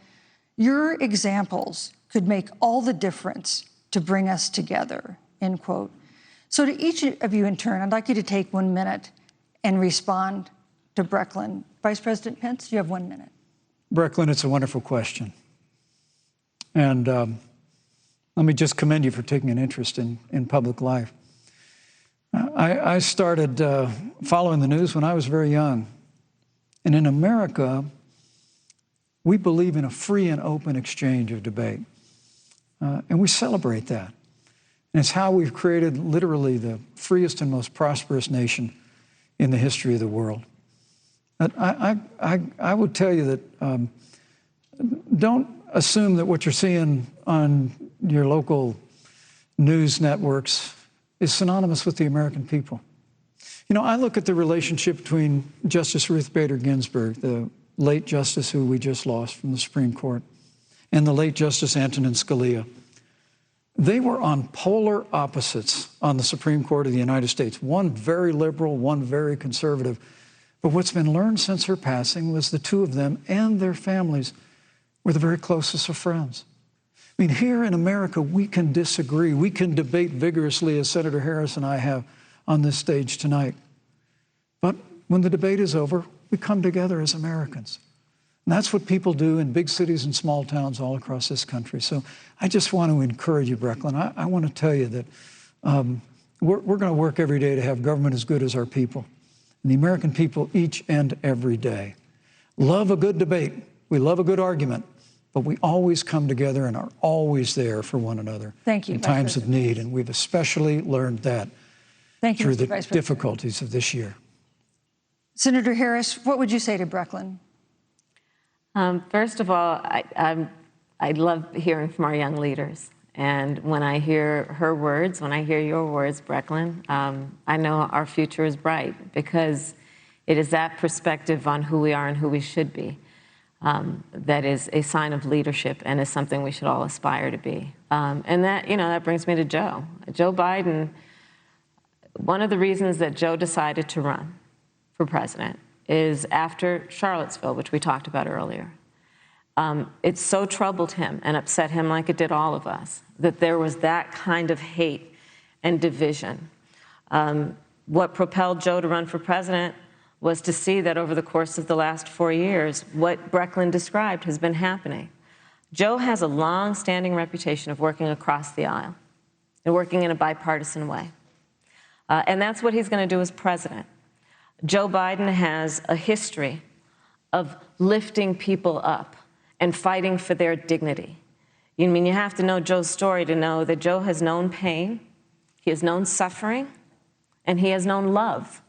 "Your examples could make all the difference to bring us together," end quote. So to each of you in turn, I'd like you to take 1 minute and respond to Brecklin. Vice President Pence, you have 1 minute. Brecklin, it's a wonderful question. And let me just commend you for taking an interest in public life. I started following the news when I was very young. And in America, we believe in a free and open exchange of debate. And we celebrate that. And it's how we've created literally the freest and most prosperous nation in the history of the world. I would tell you that don't assume that what you're seeing on your local news networks is synonymous with the American people. You know, I look at the relationship between Justice Ruth Bader Ginsburg, the late justice who we just lost from the Supreme Court, and the late Justice Antonin Scalia. They were on polar opposites on the Supreme Court of the United States, one very liberal, one very conservative. But what's been learned since her passing was the 2 of them and their families were the very closest of friends. I mean, here in America, we can disagree. We can debate vigorously, as Senator Harris and I have on this stage tonight. But when the debate is over, we come together as Americans. And that's what people do in big cities and small towns all across this country. So I just want to encourage you, Brecklin. I want to tell you that we're going to work every day to have government as good as our people. And the American people each and every day love a good debate. We love a good argument. But we always come together and are always there for one another. Thank you, in times of need. And we've especially learned that through the difficulties of this year. Senator Harris, what would you say to Brecklin? First of all, I love hearing from our young leaders. And when I hear her words, when I hear your words, Brecklin, I know our future is bright because it is that perspective on who we are and who we should be that is a sign of leadership and is something we should all aspire to be. And that, you know, that brings me to Joe. Joe Biden, one of the reasons that Joe decided to run for president is after Charlottesville, which we talked about earlier. It so troubled him and upset him, like it did all of us, that there was that kind of hate and division. What propelled Joe to run for president was to see that over the course of the last 4 years, what Brecklin described has been happening. Joe has a long-standing reputation of working across the aisle and working in a bipartisan way. And that's what he's going to do as president. Joe Biden has a history of lifting people up and fighting for their dignity. You mean you have to know Joe's story to know that Joe has known pain, he has known suffering, and he has known love.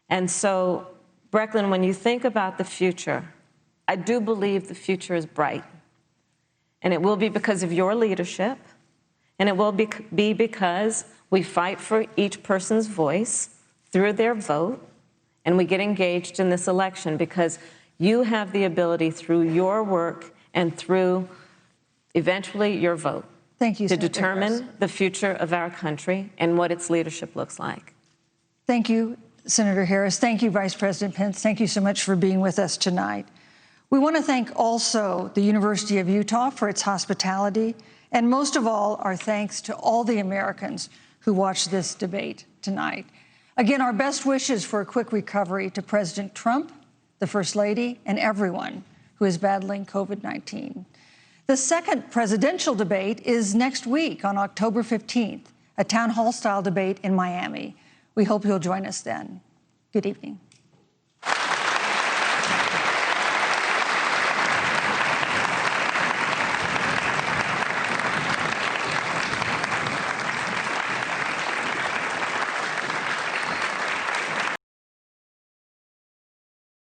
And so, Brecklin, when you think about the future, I do believe the future is bright. And it will be because of your leadership, and it will be because we fight for each person's voice through their vote, and we get engaged in this election because you have the ability through your work and through eventually your vote to determine the future of our country and what its leadership looks like. Thank you, Senator Harris. Thank you, Vice President Pence. Thank you so much for being with us tonight. We want to thank also the University of Utah for its hospitality, and most of all, our thanks to all the Americans who watched this debate tonight. Again, our best wishes for a quick recovery to President Trump, the First Lady, and everyone who is battling COVID-19. The second presidential debate is next week on October 15th, a town hall-style debate in Miami. We hope you'll join us then. Good evening.